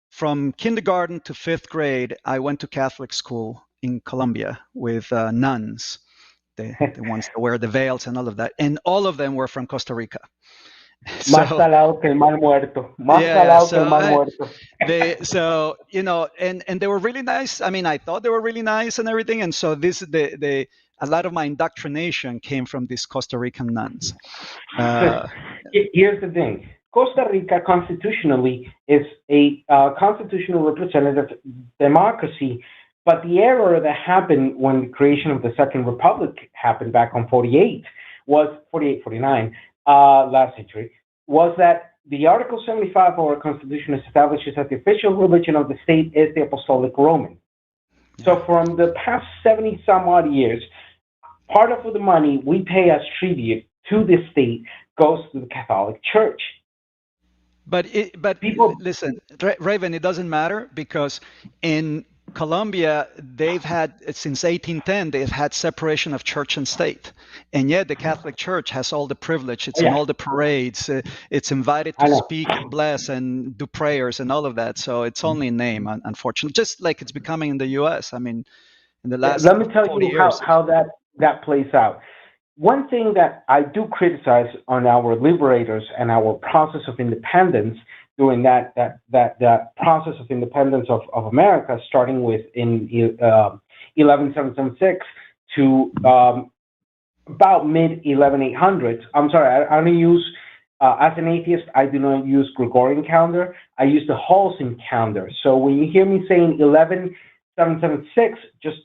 from kindergarten to 5th grade, I went to Catholic school in Colombia with nuns, the ones that wear the veils and all of that, and all of them were from Costa Rica. Más salado que el mar muerto. Más salado que el mar muerto. And they were really nice. I mean, I thought they were really nice and everything. And so a lot of my indoctrination came from these Costa Rican nuns. Here's the thing. Costa Rica constitutionally is a constitutional representative democracy, but the error that happened when the creation of the Second Republic happened back on 49, last century, was that the Article 75 of our Constitution establishes that the official religion of the state is the Apostolic Roman. So from the past 70 some odd years, part of the money we pay as tribute to the state goes to the Catholic Church. But people listen, Raven, it doesn't matter, because in Colombia, they've had, since 1810, they've had separation of church and state. And yet the Catholic Church has all the privilege. It's in all the parades. It's invited to speak and bless and do prayers and all of that. So it's only in name, unfortunately, just like it's becoming in the U.S. I mean, in the last Let me tell you years, how that plays out. One thing that I do criticize on our liberators and our process of independence during that process of independence of America, starting with in 11776 to about mid 11800s. I'm sorry, I don't use as an atheist, I do not use Gregorian calendar. I use the Halcyon calendar. So when you hear me saying 11776, just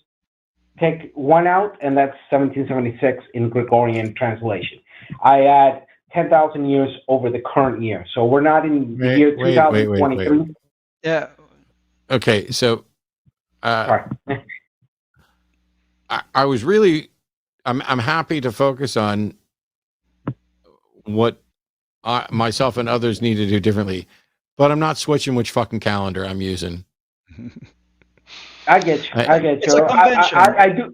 take one out, and that's 1776 in Gregorian translation. I add 10,000 years over the current year. So we're not in the year 2023. Wait. Yeah. Okay. So, sorry. I was really, I'm happy to focus on what myself and others need to do differently, but I'm not switching which fucking calendar I'm using. I get you. It's a convention. I do.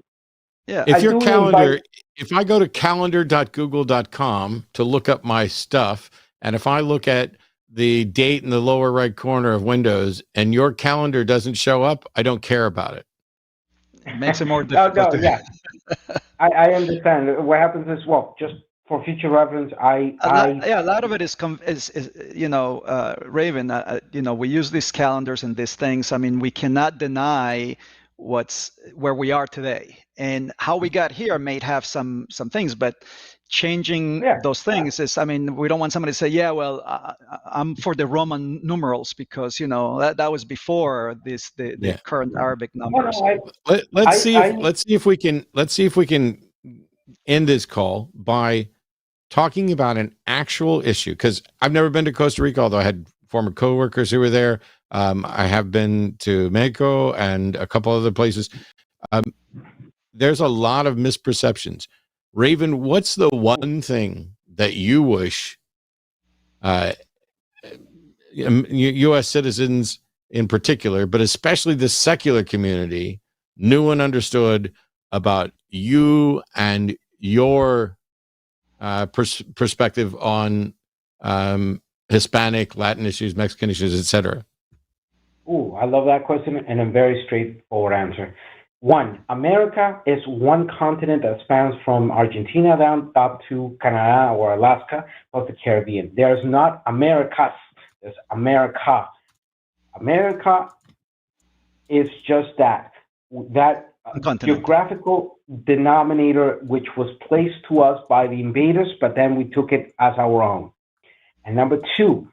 Yeah. If I go to calendar.google.com to look up my stuff, and if I look at the date in the lower right corner of Windows and your calendar doesn't show up, I don't care about it. It makes it more difficult. Yeah. I understand. What happens is, well, just for future reference, a lot of it is Raven. We use these calendars and these things. I mean, we cannot deny where we are today. And how we got here may have some things, but changing those things is, I mean, we don't want somebody to say, yeah, well, I'm for the Roman numerals because, you know, that was before the current Arabic numbers. Let's see if we can end this call by talking about an actual issue, because I've never been to Costa Rica, although I had former coworkers who were there. I have been to Mexico and a couple other places. There's a lot of misperceptions. Raven, what's the one thing that you wish U.S. citizens in particular, but especially the secular community, knew and understood about you and your perspective on Hispanic, Latin issues, Mexican issues, etc.? Oh, I love that question, and a very straightforward answer. One, America is one continent that spans from Argentina down up to Canada or Alaska, plus the Caribbean. There's not Americas, there's America. America is just that geographical denominator which was placed to us by the invaders, but then we took it as our own. And number two,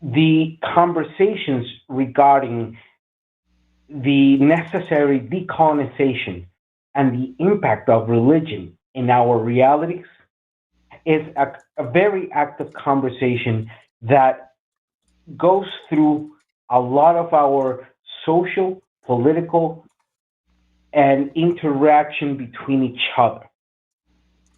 the conversations regarding the necessary decolonization and the impact of religion in our realities is a very active conversation that goes through a lot of our social, political, and interaction between each other.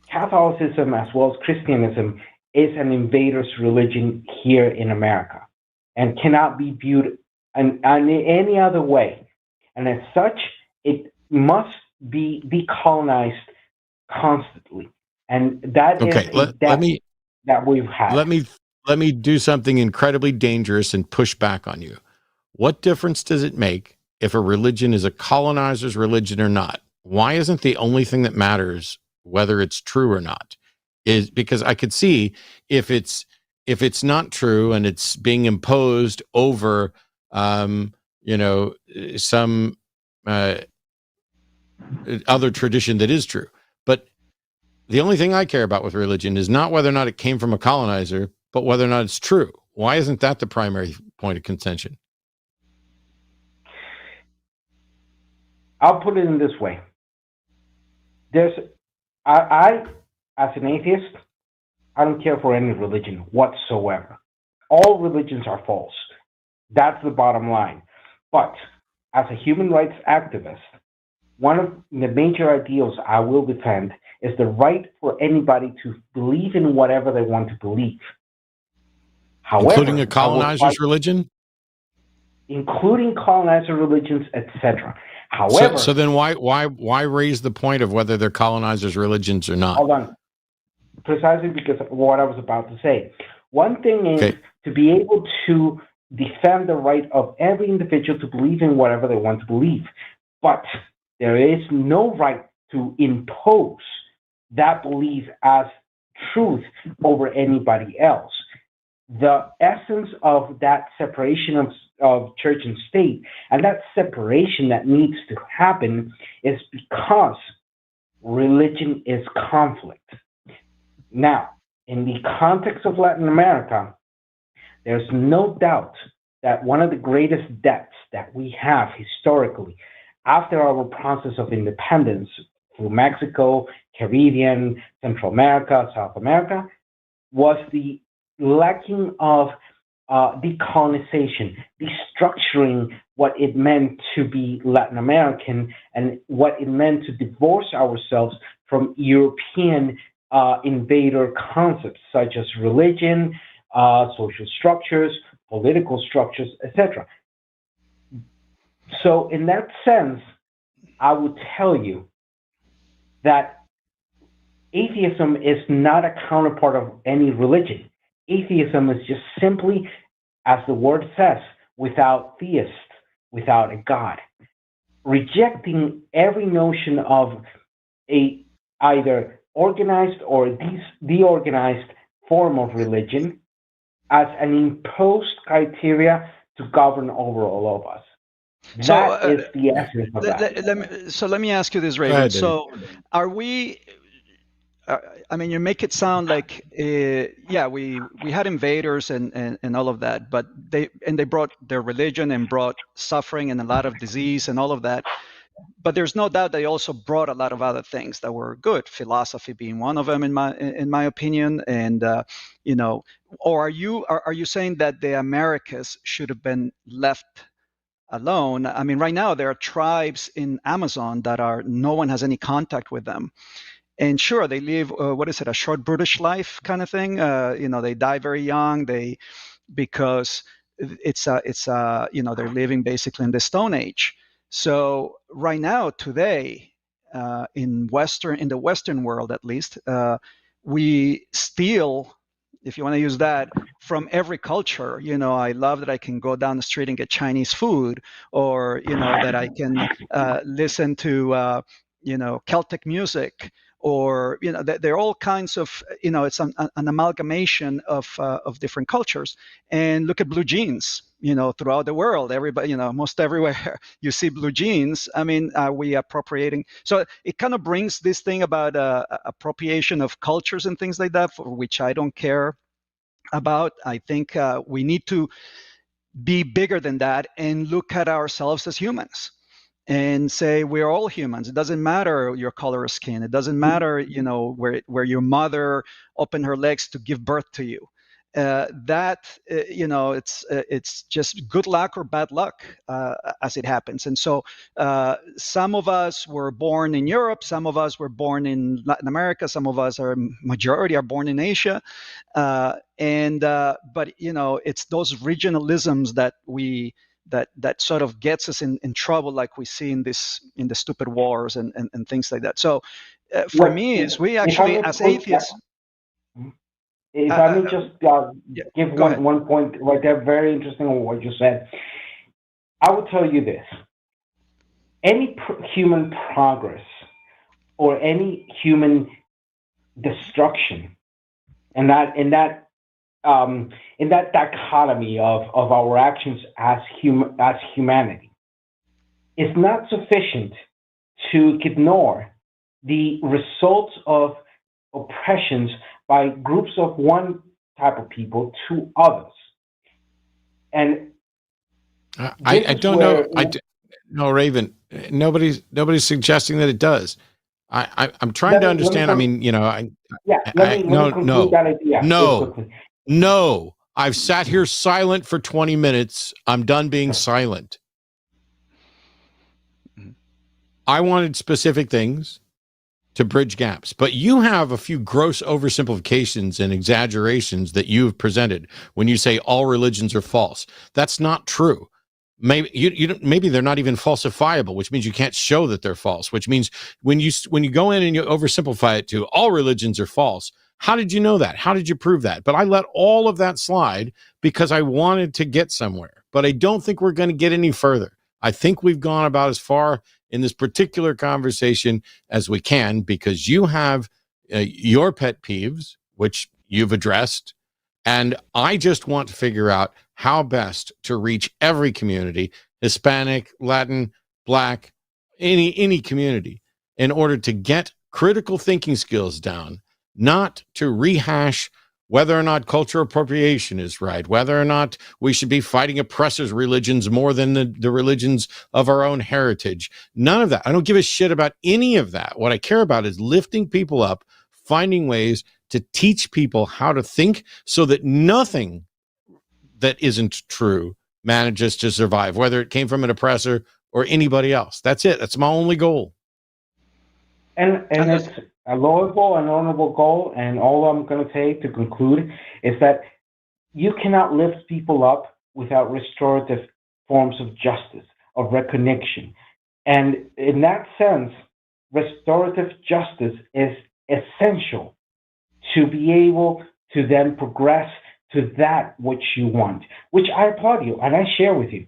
Catholicism, as well as Christianism, is an invader's religion here in America and cannot be viewed in any other way. And as such, it must be decolonized constantly. And that is that we've had. Let me do something incredibly dangerous and push back on you. What difference does it make if a religion is a colonizer's religion or not? Why isn't the only thing that matters whether it's true or not? Is because I could see if it's not true and it's being imposed over some other tradition that is true. But the only thing I care about with religion is not whether or not it came from a colonizer, but whether or not it's true. Why isn't that the primary point of contention? I'll put it in this way. I as an atheist, I don't care for any religion whatsoever. All religions are false. That's the bottom line. But as a human rights activist, one of the major ideals I will defend is the right for anybody to believe in whatever they want to believe. However, including a colonizer's religion? Including colonizer religions, etc. However, so then why raise the point of whether they're colonizers' religions or not? Hold on. Precisely because of what I was about to say. One thing is to be able to defend the right of every individual to believe in whatever they want to believe. But there is no right to impose that belief as truth over anybody else. The essence of that separation of church and state, and that separation that needs to happen, is because religion is conflict. Now, in the context of Latin America, there's no doubt that one of the greatest debts that we have historically after our process of independence through Mexico, Caribbean, Central America, South America, was the lacking of decolonization, destructuring what it meant to be Latin American and what it meant to divorce ourselves from European invader concepts such as religion, social structures, political structures, etc. So in that sense, I would tell you that atheism is not a counterpart of any religion. Atheism is just simply, as the word says, without theist, without a God. Rejecting every notion of a either organized or deorganized form of religion as an imposed criteria to govern over all of us. So That is the essence of that. let me ask you this, Go Raven. ahead, David. So are we? I mean, you make it sound like, yeah, we had invaders and all of that, but they brought their religion and brought suffering and a lot of disease and all of that. But there's no doubt they also brought a lot of other things that were good, philosophy being one of them, in my opinion. And you know, or are you saying that the Americas should have been left alone? I mean, right now there are tribes in Amazon that are no one has any contact with them, and sure, they live what is it, a short brutish life kind of thing. You know, they die very young. Because you know, they're living basically in the Stone Age. So right now, today, in the Western world at least, we steal, if you want to use that, from every culture. You know, I love that I can go down the street and get Chinese food, or you know, that I can listen to you know, Celtic music, or you know, there are all kinds of, you know, it's an amalgamation of different cultures. And look at blue jeans. You know, throughout the world, everybody, you know, most everywhere you see blue jeans. I mean, are we appropriating? So it kind of brings this thing about appropriation of cultures and things like that, for which I don't care about. I think we need to be bigger than that and look at ourselves as humans and say we're all humans. It doesn't matter your color of skin. It doesn't matter, you know, where your mother opened her legs to give birth to you. You know, it's just good luck or bad luck as it happens. And so some of us were born in Europe, some of us were born in Latin America, some of us majority are born in Asia, but you know, it's those regionalisms that that sort of gets us in trouble, like we see in the stupid wars and things like that. So for me, is we actually, as atheists. If I may just give one point right there, very interesting on what you said. I will tell you this: any human progress or any human destruction, and in that dichotomy of our actions as humanity, is not sufficient to ignore the results of oppressions by groups of one type of people to others. And I don't know. No, Raven. Nobody's suggesting that it does. I'm trying to understand. I mean, you know, let me conclude that idea. No. I've sat here silent for 20 minutes. I'm done being silent. I wanted specific things to bridge gaps, but you have a few gross oversimplifications and exaggerations that you've presented when you say all religions are false. That's not true. Maybe maybe they're not even falsifiable, which means you can't show that they're false, which means when you go in and you oversimplify it to all religions are false. How did you know that? How did you prove that? But I let all of that slide because I wanted to get somewhere, but I don't think we're going to get any further. I think we've gone about as far in this particular conversation as we can, because you have your pet peeves, which you've addressed. And I just want to figure out how best to reach every community, Hispanic, Latin, Black, any community, in order to get critical thinking skills down, not to rehash whether or not cultural appropriation is right, whether or not we should be fighting oppressors' religions more than the religions of our own heritage. None of that. I don't give a shit about any of that. What I care about is lifting people up, finding ways to teach people how to think so that nothing that isn't true manages to survive, whether it came from an oppressor or anybody else. That's it. That's my only goal. And it's a laudable and honorable goal. And all I'm going to say to conclude is that you cannot lift people up without restorative forms of justice, of recognition. And in that sense, restorative justice is essential to be able to then progress to that which you want, which I applaud you and I share with you.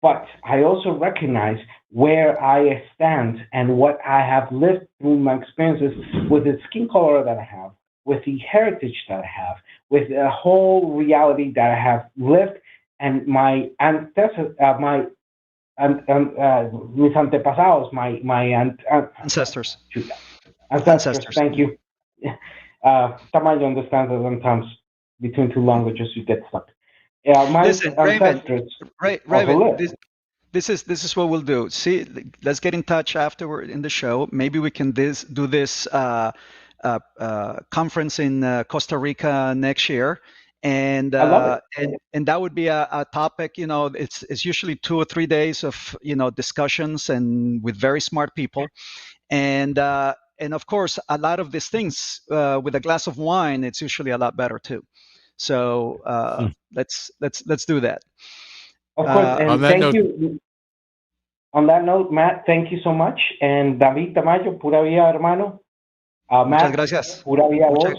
But I also recognize where I stand and what I have lived through my experiences with the skin color that I have, with the heritage that I have, with the whole reality that I have lived, and my ancestors, my mis antepasados, my Ancestors. ancestors. Thank you. Tamayo understands that sometimes between two languages you get stuck. My Listen, ancestors. Raven, this is what we'll do. See, let's get in touch afterward in the show. Maybe we can do this conference in Costa Rica next year, and I love and that would be a topic. You know, it's usually 2 or 3 days of discussions and with very smart people, and of course a lot of these things with a glass of wine, it's usually a lot better too. So let's do that. Of course, and thank you. On that note, Matt, thank you so much. And David Tamayo, pura vida, hermano. Muchas Matt, gracias. pura vida vos.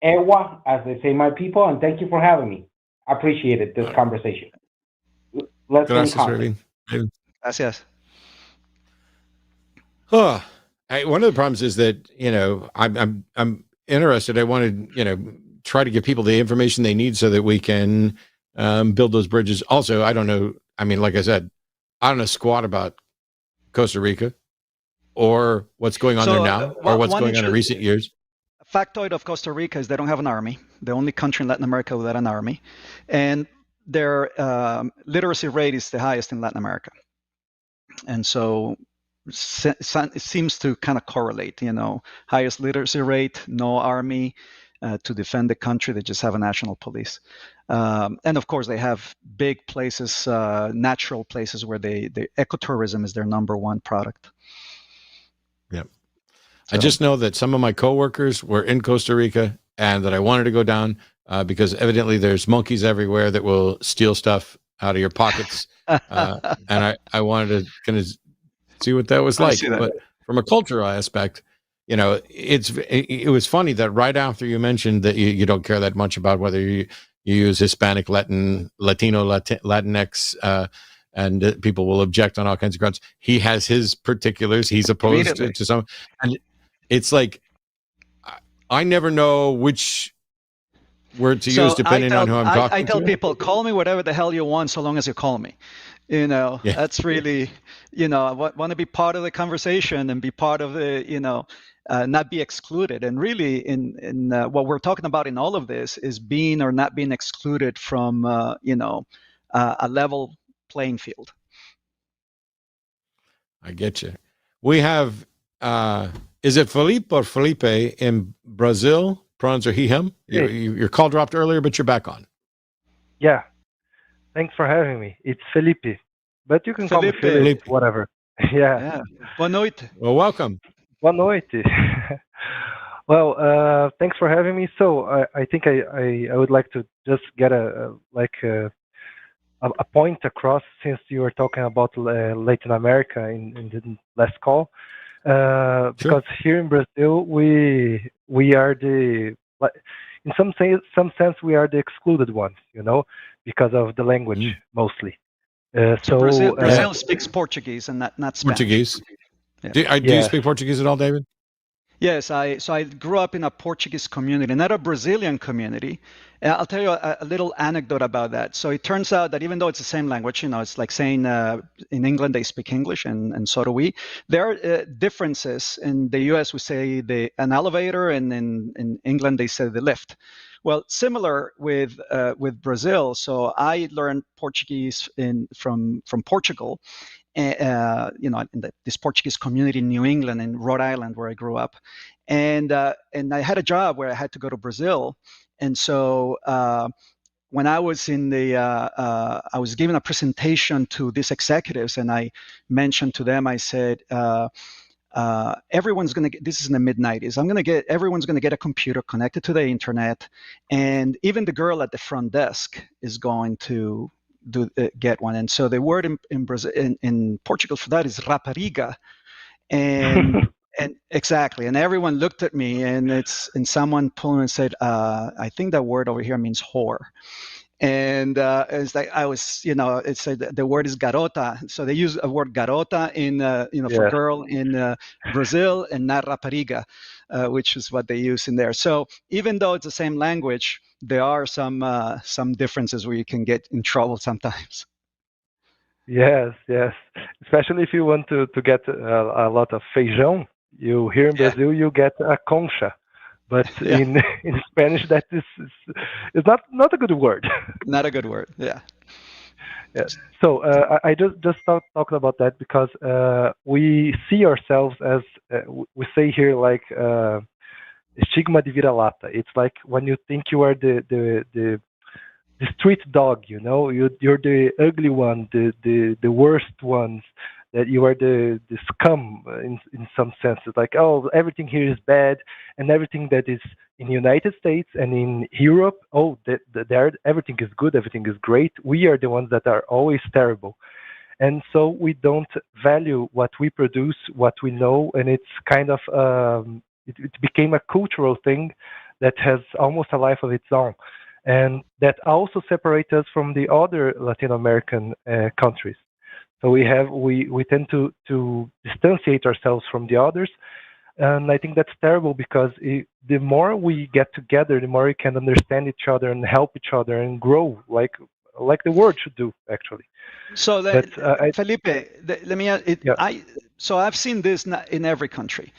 Ewa, as they say, my people, and thank you for having me. I appreciated this conversation. Let's Gracias, Raven. Gracias. Oh, one of the problems is that I'm interested. I want to try to give people the information they need so that we can build those bridges. Also, I don't know. I mean, like I said, I don't know squat about Costa Rica or what's going on there now or what's going on in recent years. A factoid of Costa Rica is they don't have an army. The only country in Latin America without an army. And their literacy rate is the highest in Latin America. And so it seems to kind of correlate, highest literacy rate, no army to defend the country. They just have a national police. And of course, they have big places, natural places where the ecotourism is their number one product. Yep. So, I just know that some of my coworkers were in Costa Rica and that I wanted to go down because evidently there's monkeys everywhere that will steal stuff out of your pockets. And I wanted to kind of see what that was like. But from a cultural aspect, it was funny that right after you mentioned that you don't care that much about whether you use Hispanic, Latino, Latinx, and people will object on all kinds of grounds. He has his particulars. He's opposed to some, and it's like I never know which word to use depending on who I'm talking to. I tell people, call me whatever the hell you want, so long as you call me. That's really, I want to be part of the conversation and be part of the, not be excluded. And really, in what we're talking about in all of this is being or not being excluded from, a level playing field. I get you. We have, is it Felipe or Felipe in Brazil? Pronouns are he, him? Your call dropped earlier, but you're back on. Yeah. Thanks for having me. It's Felipe, but you can call me Felipe, whatever. Yeah. Boa noite. Well, welcome. Boa noite. Well, thanks for having me. So I think I would like to just get a point across since you were talking about Latin America in the last call. Because here in Brazil, we are in some sense we are the excluded ones, because of the language mostly. So Brazil speaks Portuguese and not Spanish. Portuguese. Yeah. Do you speak Portuguese at all, David? Yes, I grew up in a Portuguese community, not a Brazilian community. I'll tell you a little anecdote about that. So it turns out that even though it's the same language, it's like saying in England they speak English, and so do we. There are differences. In the U.S. we say an elevator, and in England they say the lift. Well, similar with Brazil. So I learned Portuguese from Portugal. In this Portuguese community in New England, in Rhode Island, where I grew up, and I had a job where I had to go to Brazil, and so when I was I was giving a presentation to these executives, and I mentioned to them, I said, everyone's going to get, this is in the mid-90s, everyone's going to get a computer connected to the internet, and even the girl at the front desk is going to get one. And so the word in Brazil, in Portugal for that is rapariga, and exactly. And everyone looked at me, and someone pulled me and said, "I think that word over here means whore." And it's like I was, it's the word is garota. So they use a word garota for girl in Brazil, and not rapariga, which is what they use in there. So even though it's the same language, there are some differences where you can get in trouble sometimes. Yes, yes. Especially if you want to get a lot of feijão, here in Yeah. Brazil you get a concha, but Yeah. in Spanish that is not a good word. Not a good word. Yeah. Yeah. So I just talking about that because we see ourselves as we say here like estigma de vira-lata. It's like when you think you are the street dog, you're the ugly one, the worst ones, that you are the scum in some sense. It's like, oh, everything here is bad, and everything that is in the United States and in Europe, oh, there everything is good, everything is great. We are the ones that are always terrible, and so we don't value what we produce, what we know, and it's kind of it became a cultural thing that has almost a life of its own. And that also separates us from the other Latin American countries. So we tend to distanciate ourselves from the others, and I think that's terrible because the more we get together, the more we can understand each other and help each other and grow like the world should do, actually. So, Felipe, let me add it. Yeah. So I've seen this in every country.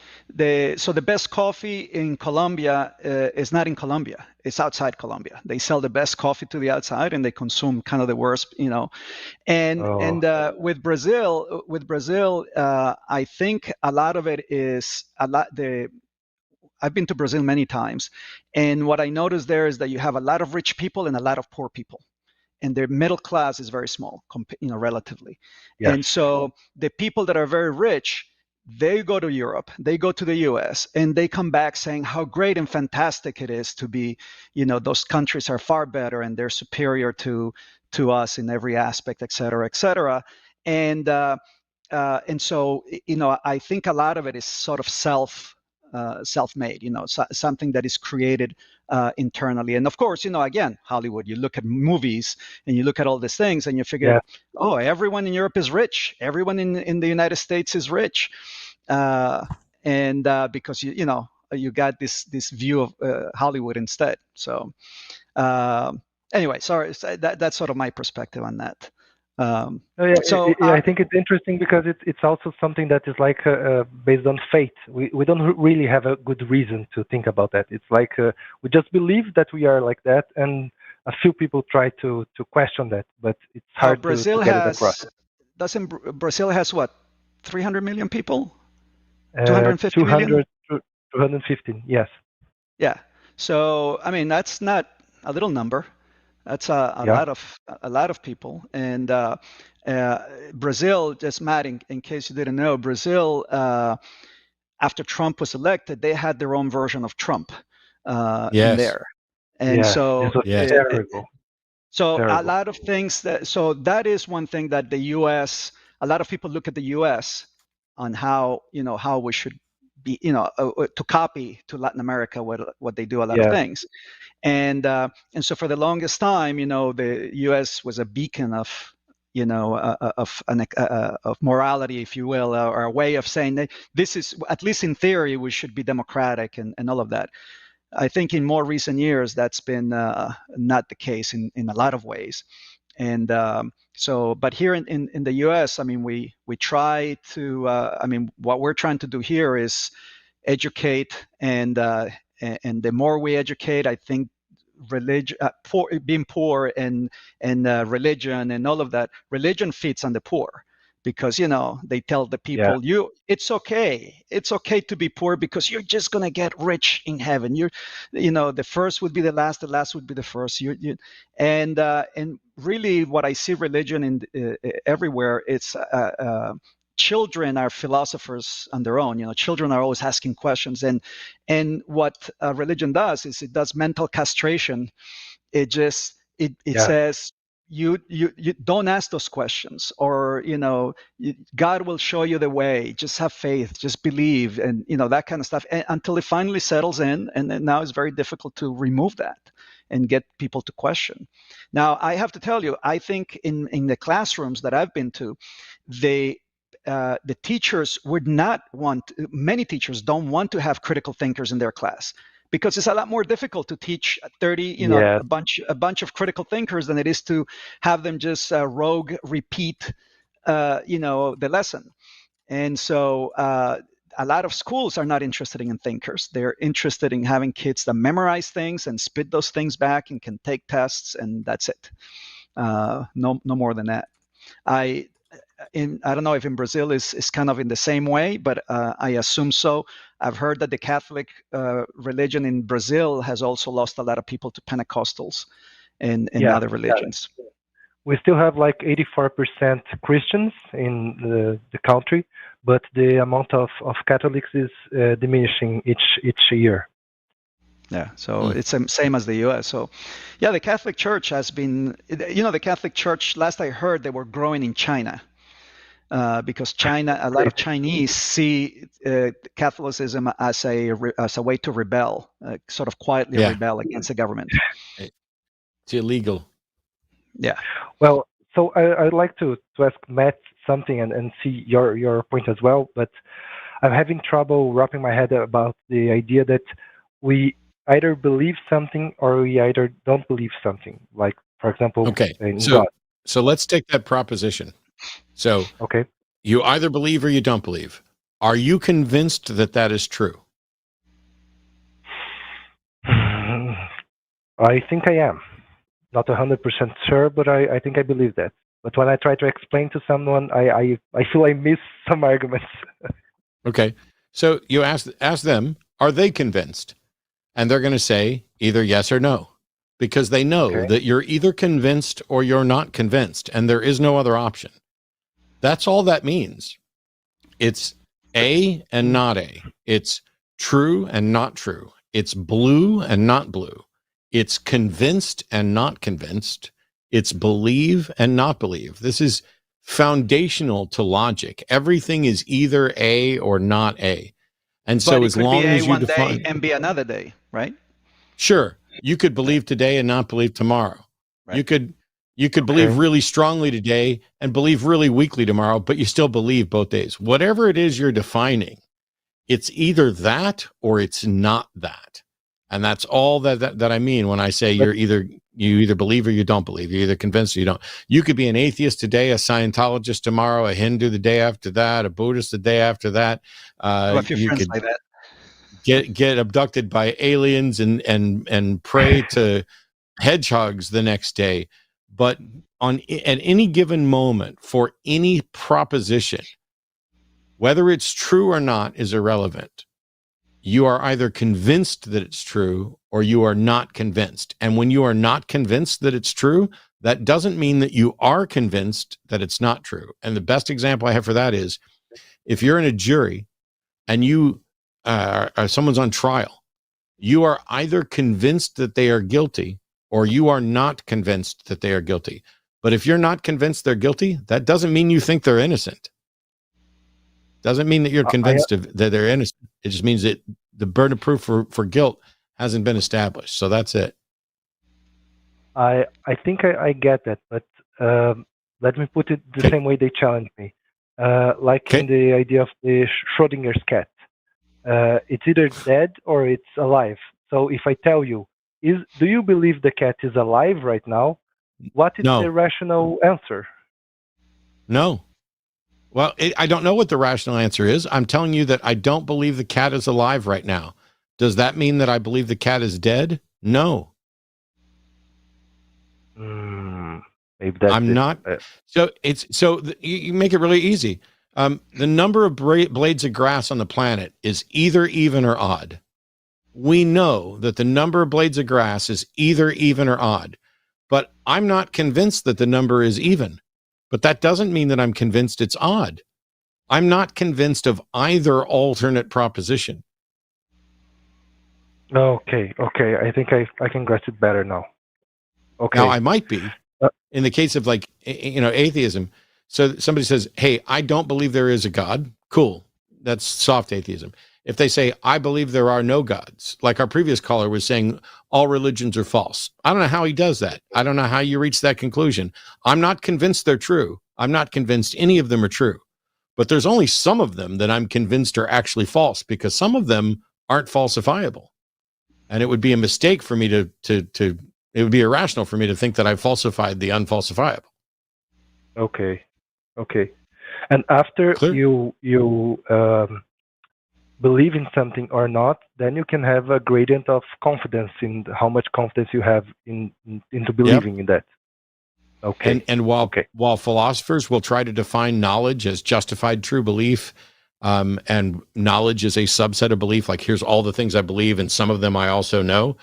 So the best coffee in Colombia is not in Colombia. It's outside Colombia. They sell the best coffee to the outside, and they consume kind of the worst, And with Brazil, I think a lot of it is I've been to Brazil many times, and what I noticed there is that you have a lot of rich people and a lot of poor people, and their middle class is very small, relatively. Yes. And so the people that are very rich, they go to Europe, they go to the US, and they come back saying how great and fantastic it is to be, those countries are far better and they're superior to us in every aspect, et cetera, et cetera. And so, I think a lot of it is sort of self-made, something that is created internally. And of course, again, Hollywood, you look at movies and you look at all these things and you figure, oh, everyone in Europe is rich. Everyone in the United States is rich. And because, you got this view of Hollywood instead. So anyway, sorry, that's sort of my perspective on that. I think it's interesting because it's also something that is like based on fate. We don't really have a good reason to think about that. It's like we just believe that we are like that, and a few people try to question that, but it's hard to get it across. Brazil has what, 300 million people? 250 million? 215, yes. Yeah. So I mean, that's not a little number. That's a lot of people. And Brazil, just Matt, in case you didn't know, Brazil, after Trump was elected, they had their own version of Trump in there. And so terrible. A lot of things that is one thing that the US, a lot of people look at the US on how we should be, to copy to Latin America what they do a lot of things. And so for the longest time, the U.S. was a beacon of morality, if you will, or a way of saying that this is, at least in theory, we should be democratic and all of that. I think in more recent years, that's been not the case in a lot of ways. And but here in the U.S., I mean, we try to, what we're trying to do here is educate, and the more we educate, I think religion, being poor and religion and all of that, religion feeds on the poor, because they tell the people, it's okay to be poor because you're just gonna get rich in heaven. The first would be the last would be the first. And really, what I see religion in everywhere, it's children are philosophers on their own. Children are always asking questions, and what religion does is it does mental castration. It says you don't ask those questions, or God will show you the way. Just have faith, just believe, and that kind of stuff, until it finally settles in, and then now it's very difficult to remove that and get people to question. Now, I have to tell you, I think in the classrooms that I've been to, the teachers would not want, many teachers don't want to have critical thinkers in their class, because it's a lot more difficult to teach 30, a bunch of critical thinkers than it is to have them just rogue repeat the lesson. And so a lot of schools are not interested in thinkers. They're interested in having kids that memorize things and spit those things back and can take tests, and that's it. No more than that. I don't know if in Brazil is kind of in the same way, but I assume so. I've heard that the Catholic religion in Brazil has also lost a lot of people to Pentecostals and other religions. Yeah. We still have like 84% Christians in the country, but the amount of Catholics is diminishing each year. Yeah, so it's the same as the U.S. So, yeah, the Catholic Church has been, the Catholic Church, last I heard, they were growing in China because a lot of Chinese see Catholicism as a way to rebel, sort of quietly rebel against the government. It's illegal. Yeah. Well, so I'd like to ask Matt something and see your point as well, but I'm having trouble wrapping my head about the idea that we either believe something or we either don't believe something. Like, for example, in God. So let's take that proposition. So you either believe or you don't believe. Are you convinced that that is true? I think I am. Not 100% sure, but I think I believe that. But when I try to explain to someone, I feel I miss some arguments. Okay. So you ask them, are they convinced? And they're going to say either yes or no, because they know that you're either convinced or you're not convinced, and there is no other option. That's all that means. It's A and not A. It's true and not true. It's blue and not blue. It's convinced and not convinced. It's believe and not believe. This is foundational to logic. Everything is either A or not A. And so as long as you define day and be another day, right? Sure. You could believe today and not believe tomorrow. Right. You could believe really strongly today and believe really weakly tomorrow, but you still believe both days. Whatever it is you're defining, it's either that or it's not that. And that's all that I mean when I say you either believe or you don't believe. You're either convinced or you don't. You could be an atheist today, a Scientologist tomorrow, a Hindu the day after that, a Buddhist the day after that. You could like that. Get abducted by aliens and pray to hedgehogs the next day. But at any given moment for any proposition, whether it's true or not is irrelevant. You are either convinced that it's true or you are not convinced. And when you are not convinced that it's true, that doesn't mean that you are convinced that it's not true. And the best example I have for that is if you're in a jury and someone's on trial, you are either convinced that they are guilty or you are not convinced that they are guilty. But if you're not convinced they're guilty, that doesn't mean you think they're innocent. Doesn't mean that you're convinced that they're innocent. It just means that the burden of proof for guilt hasn't been established. So that's it. I think I get that, but let me put it the same way they challenged me. In the idea of the Schrodinger's cat. It's either dead or it's alive. So if I tell you, do you believe the cat is alive right now? What is the rational answer? No. Well, I don't know what the rational answer is. I'm telling you that I don't believe the cat is alive right now. Does that mean that I believe the cat is dead? No. Maybe that's I'm not. So you make it really easy. The number of blades of grass on the planet is either even or odd. We know that the number of blades of grass is either even or odd, but I'm not convinced that the number is even. But that doesn't mean that I'm convinced it's odd. I'm not convinced of either alternate proposition. Okay. I think I can grasp it better now. Okay. Now I might be in the case of atheism. So somebody says, "Hey, I don't believe there is a God." Cool. That's soft atheism. If they say, "I believe there are no gods," like our previous caller was saying, all religions are false. I don't know how he does that. I don't know how you reach that conclusion. I'm not convinced they're true. I'm not convinced any of them are true. But there's only some of them that I'm convinced are actually false because some of them aren't falsifiable. And it would be a mistake for me it would be irrational for me to think that I falsified the unfalsifiable. Okay. Okay. And after Clear. you believe in something or not, then you can have a gradient of confidence in how much confidence you have into believing in that. Okay. And while philosophers will try to define knowledge as justified true belief, and knowledge is a subset of belief, like here's all the things I believe and some of them I also know.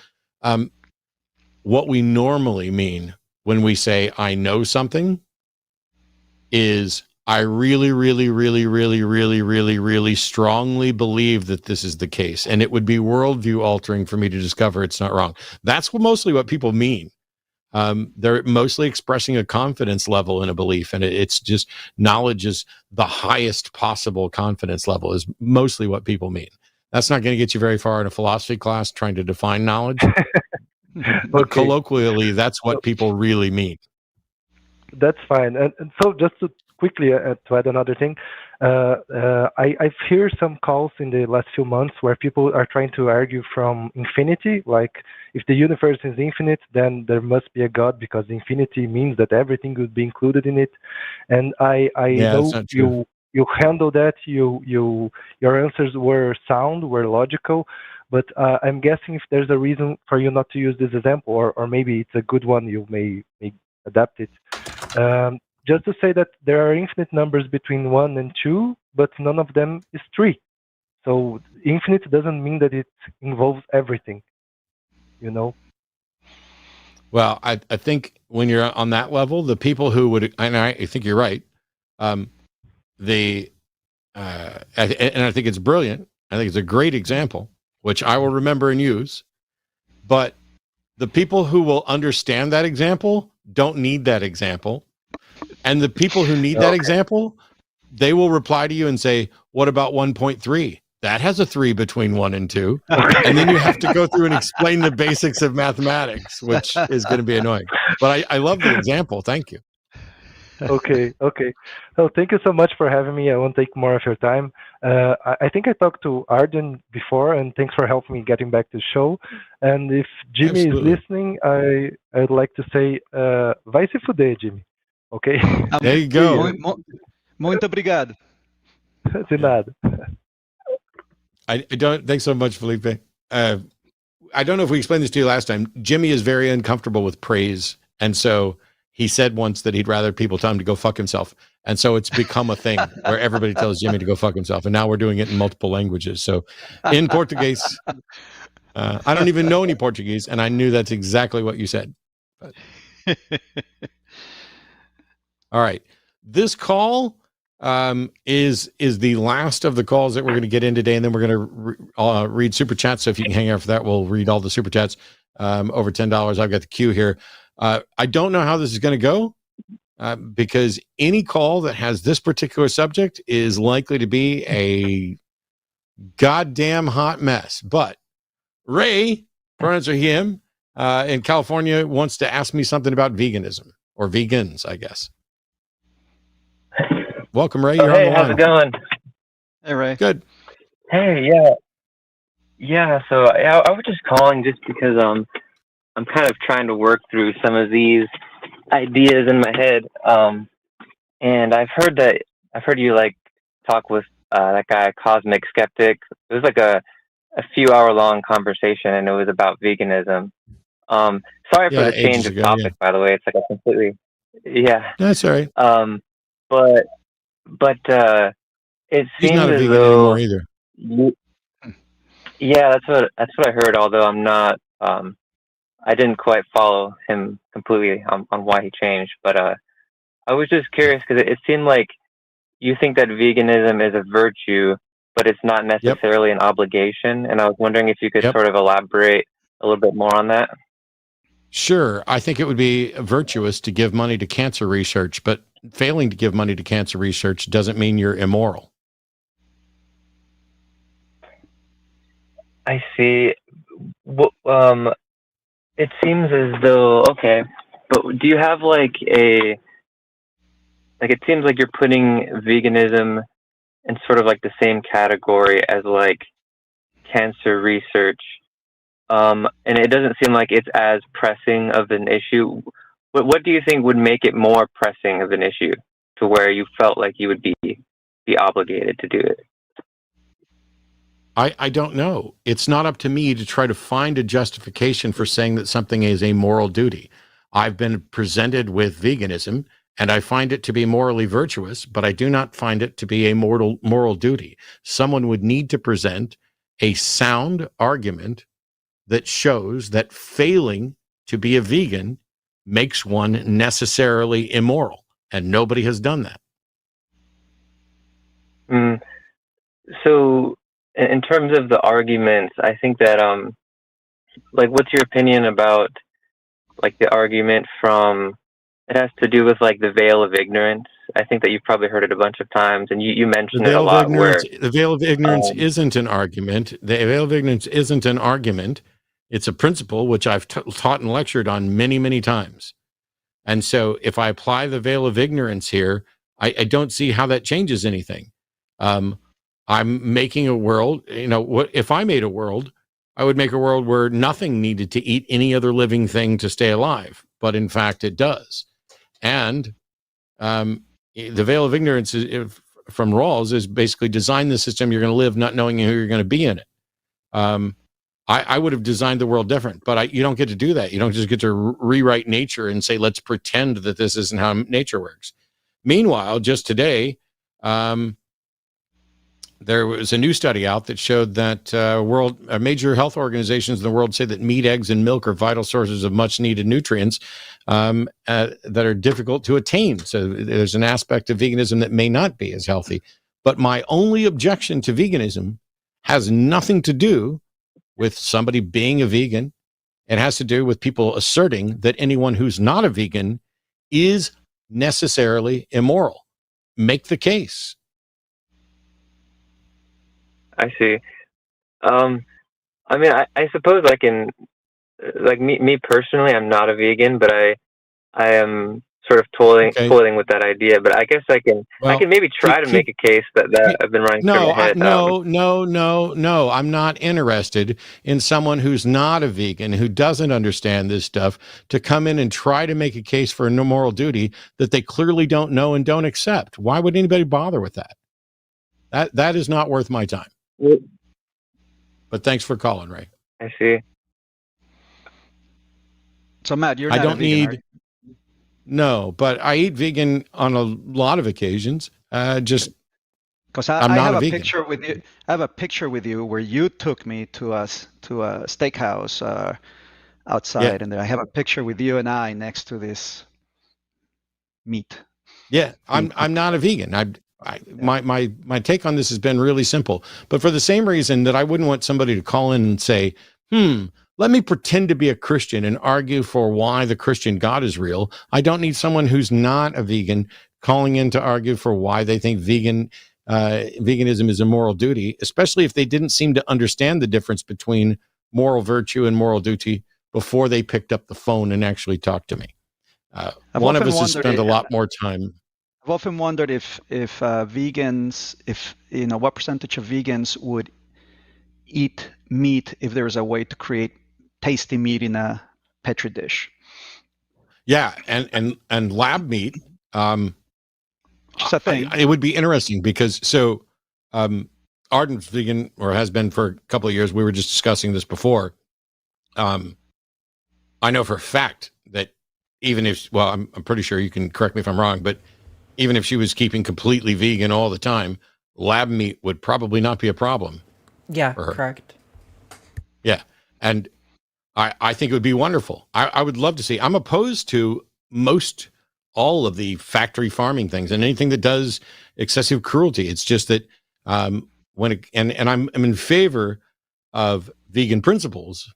What we normally mean when we say I know something is I really, really, really, really, really, really, really strongly believe that this is the case. And it would be worldview altering for me to discover it's not wrong. That's mostly what people mean. They're mostly expressing a confidence level in a belief. And it's just knowledge is the highest possible confidence level is mostly what people mean. That's not going to get you very far in a philosophy class trying to define knowledge. But colloquially, that's what people really mean. That's fine. And so just to quickly to add another thing, I've heard some calls in the last few months where people are trying to argue from infinity, like if the universe is infinite, then there must be a God because infinity means that everything would be included in it. And I know you handle that. Your answers were sound, were logical. But I'm guessing if there's a reason for you not to use this example, or maybe it's a good one, you may adapt it. Just to say that there are infinite numbers between 1 and 2, but none of them is 3. So infinite doesn't mean that it involves everything, you know? Well, I think when you're on that level, the people who would, and I think you're right, and I think it's brilliant. I think it's a great example, which I will remember and use. But the people who will understand that example don't need that example. And the people who need that example, they will reply to you and say, what about 1.3? That has a 3 between 1 and 2. And then you have to go through and explain the basics of mathematics, which is going to be annoying. But I love the example. Thank you. Okay. So thank you so much for having me. I won't take more of your time. I think I talked to Arden before, and thanks for helping me getting back to the show. And if Jimmy is listening, I'd like to say, vai se fuder, Jimmy. Okay? There you go. Muito obrigado. De nada. I don't. Thanks so much, Felipe. I don't know if we explained this to you last time. Jimmy is very uncomfortable with praise, and so he said once that he'd rather people tell him to go fuck himself. And so it's become a thing where everybody tells Jimmy to go fuck himself. And now we're doing it in multiple languages. So in Portuguese, I don't even know any Portuguese, and I knew that's exactly what you said. But. All right. This call is the last of the calls that we're going to get in today, and then we're going to read super chats. So if you can hang out for that, we'll read all the super chats over $10. I've got the queue here. I don't know how this is going to go because any call that has this particular subject is likely to be a goddamn hot mess. But Ray, pronouns are him, in California, wants to ask me something about veganism or vegans, I guess. Welcome, Ray. You're on the line. How's it going? Hey, Ray. Good. Hey, yeah. So I was just calling just because I'm kind of trying to work through some of these ideas in my head. And I've heard you like talk with that guy, Cosmic Skeptic. It was like a few hour long conversation, and it was about veganism. Sorry for the change of topic, by the way. It's like a completely That's all right. But it He's seems not a as vegan though anymore either. that's what I heard. Although I'm not, I didn't quite follow him completely on why he changed. But I was just curious because it seemed like you think that veganism is a virtue, but it's not necessarily an obligation. And I was wondering if you could sort of elaborate a little bit more on that. Sure. I think it would be virtuous to give money to cancer research, but failing to give money to cancer research doesn't mean you're immoral. I see. Well, it seems as though, okay, but do you have it seems like you're putting veganism in sort of like the same category as like cancer research. And it doesn't seem like it's as pressing of an issue. What do you think would make it more pressing of an issue to where you felt like you would be obligated to do it? I don't know. It's not up to me to try to find a justification for saying that something is a moral duty. I've been presented with veganism, and I find it to be morally virtuous, but I do not find it to be a moral duty. Someone would need to present a sound argument that shows that failing to be a vegan makes one necessarily immoral, and nobody has done that. So in terms of the arguments, I think that like, what's your opinion about like the argument from, it has to do with like the veil of ignorance? I think that you've probably heard it a bunch of times, and you mentioned it a lot. The veil of ignorance isn't an argument. The veil of ignorance isn't an argument. It's a principle which I've taught and lectured on many, many times. And so if I apply the veil of ignorance here, I don't see how that changes anything. I'm making a world, what if I made a world, I would make a world where nothing needed to eat any other living thing to stay alive. But in fact, it does. And the veil of ignorance from Rawls is basically design the system you're going to live, not knowing who you're going to be in it. I would have designed the world different, but you don't get to do that. You don't just get to rewrite nature and say, let's pretend that this isn't how nature works. Meanwhile, just today, there was a new study out that showed that major health organizations in the world say that meat, eggs, and milk are vital sources of much needed nutrients that are difficult to attain. So there's an aspect of veganism that may not be as healthy. But my only objection to veganism has nothing to do with somebody being a vegan. It has to do with people asserting that anyone who's not a vegan is necessarily immoral. Make the case. I see. I mean, I suppose I can, like me personally, I'm not a vegan, but I am sort of toiling with that idea. But I guess I can maybe try to make a case that I've been running through my head. No. I'm not interested in someone who's not a vegan, who doesn't understand this stuff, to come in and try to make a case for a moral duty that they clearly don't know and don't accept. Why would anybody bother with that? That is not worth my time. But thanks for calling, Ray. I see. So Matt, you're not a vegan, are you? No, but I eat vegan on a lot of occasions. Just because I have a picture with you. I have a picture with you where you took me to a steakhouse outside, and I have a picture with you and I next to this meat. Yeah, I'm not a vegan. My take on this has been really simple, but for the same reason that I wouldn't want somebody to call in and say, let me pretend to be a Christian and argue for why the Christian God is real. I don't need someone who's not a vegan calling in to argue for why they think veganism is a moral duty, especially if they didn't seem to understand the difference between moral virtue and moral duty before they picked up the phone and actually talked to me. One of us has spent a lot more time. I've often wondered if vegans, what percentage of vegans would eat meat if there was a way to create tasty meat in a petri dish. Yeah, and lab meat. Just a thing. It would be interesting because Arden's vegan, or has been for a couple of years. We were just discussing this before. I know for a fact that even if, I'm pretty sure you can correct me if I'm wrong, but even if she was keeping completely vegan all the time, lab meat would probably not be a problem. Yeah, correct. Yeah. And I think it would be wonderful. I would love to see. I'm opposed to all of the factory farming things and anything that does excessive cruelty. It's just that I'm in favor of vegan principles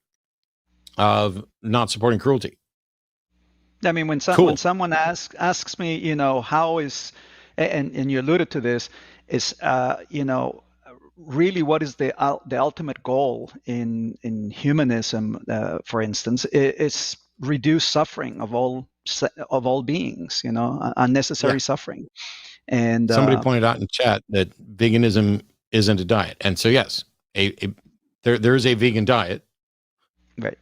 of not supporting cruelty. I mean, when someone asks me, how is, and you alluded to this, is really what is the ultimate goal in humanism, for instance, is reduce suffering of all beings, unnecessary suffering. And somebody pointed out in chat that veganism isn't a diet, and so yes, there is a vegan diet, right?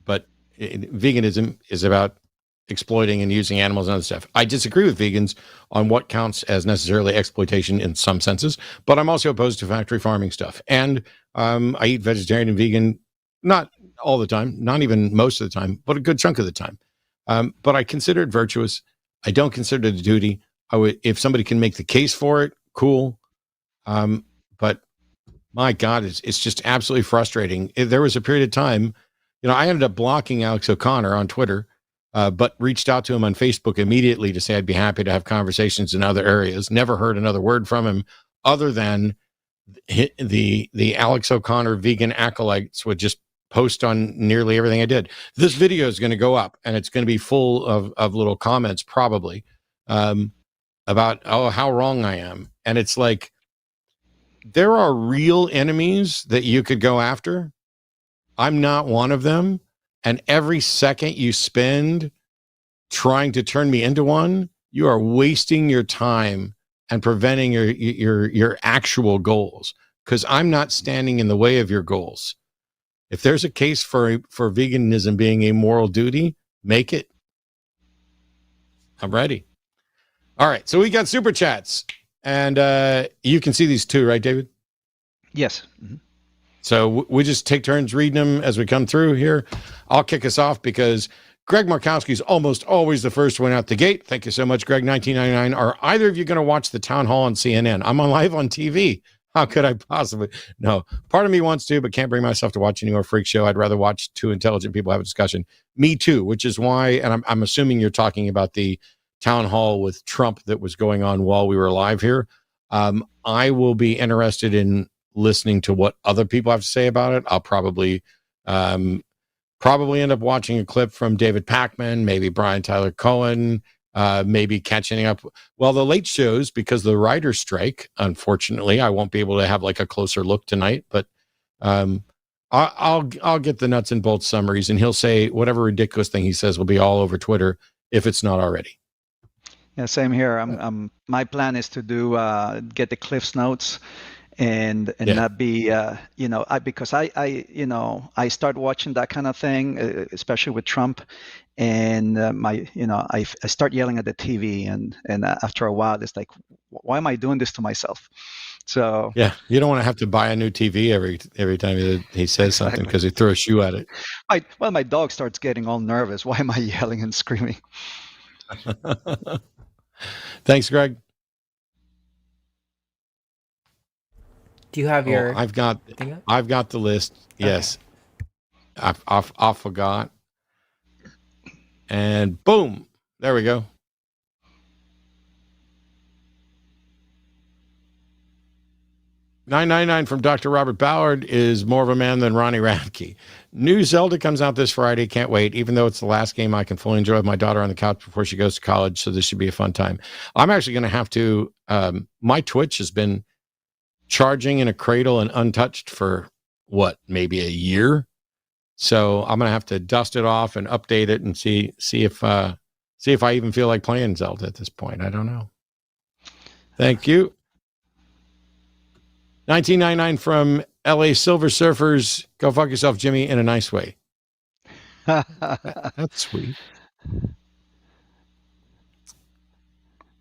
But veganism is about exploiting and using animals and other stuff. I disagree with vegans on what counts as necessarily exploitation in some senses, but I'm also opposed to factory farming stuff. And I eat vegetarian and vegan, not all the time, not even most of the time, but a good chunk of the time. But I consider it virtuous. I don't consider it a duty. I would, if somebody can make the case for it, cool. But my God, it's just absolutely frustrating. There was a period of time, I ended up blocking Alex O'Connor on Twitter, but reached out to him on Facebook immediately to say I'd be happy to have conversations in other areas. Never heard another word from him other than the Alex O'Connor vegan acolytes would just post on nearly everything I did. This video is going to go up and it's going to be full of little comments probably about, how wrong I am. And it's like, there are real enemies that you could go after. I'm not one of them. And every second you spend trying to turn me into one, you are wasting your time and preventing your actual goals, because I'm not standing in the way of your goals. If there's a case for veganism being a moral duty, make it. I'm ready. All right. So we got super chats, and you can see these too, right, David? Yes. Mm-hmm. So we just take turns reading them as we come through here. I'll kick us off because Greg Markowski is almost always the first one out the gate. Thank you so much, Greg. 1999. Are either of you going to watch the town hall on CNN? I'm on live on TV. How could I possibly? No, part of me wants to, but can't bring myself to watch any more freak show. I'd rather watch two intelligent people have a discussion. Me too, which is why, and I'm assuming you're talking about the town hall with Trump that was going on while we were live here. I will be interested in listening to what other people have to say about it. I'll probably end up watching a clip from David Pakman, maybe Brian Tyler Cohen, maybe catching up. Well, the late shows, because of the writer's strike, unfortunately, I won't be able to have like a closer look tonight, but I'll get the nuts and bolts summaries, and he'll say whatever ridiculous thing he says will be all over Twitter if it's not already. Yeah, same here. My plan is to do get the Cliff's Notes and not be because I start watching that kind of thing, especially with Trump, and I start yelling at the TV, and after a while it's like, why am I doing this to myself? So yeah, you don't want to have to buy a new TV every time he says something because he threw a shoe at it. My dog starts getting all nervous. Why am I yelling and screaming? Thanks, Greg. Do you have your? I've got the list. Yes, okay. I forgot, and boom, there we go. $9.99 from Dr. Robert Ballard is more of a man than Ronnie Radke. New Zelda comes out this Friday. Can't wait. Even though it's the last game I can fully enjoy with my daughter on the couch before she goes to college. So this should be a fun time. I'm actually going to have to, my Twitch has been charging in a cradle and untouched for maybe a year. So I'm going to have to dust it off and update it and see if I even feel like playing Zelda at this point. I don't know. Thank you. 1999 from LA Silver Surfers. Go fuck yourself, Jimmy, in a nice way. That's sweet.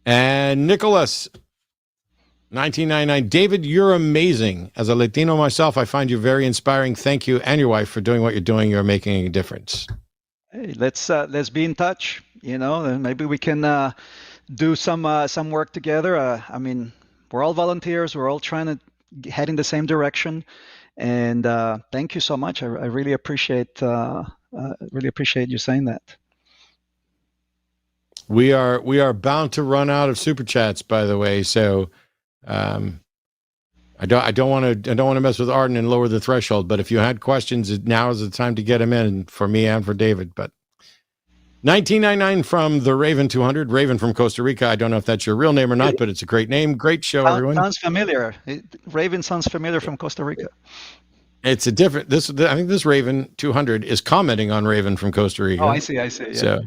And Nicholas, 1999. David, you're amazing. As a Latino myself, I find you very inspiring. Thank you and your wife for doing what you're doing. You're making a difference. Hey, let's be in touch. And maybe we can do some work together. We're all volunteers. We're all trying to head in the same direction. And thank you so much. I really appreciate you saying that. We are bound to run out of super chats, by the way. So I don't want to mess with Arden and lower the threshold. But if you had questions, now is the time to get them in for me and for David. But 1999 from the Raven 200, Raven from Costa Rica. I don't know if that's your real name or not, but it's a great name. Great show, everyone. Sounds familiar. Raven sounds familiar from Costa Rica. It's a different. I think this Raven 200 is commenting on Raven from Costa Rica. Oh, I see. Yeah. So,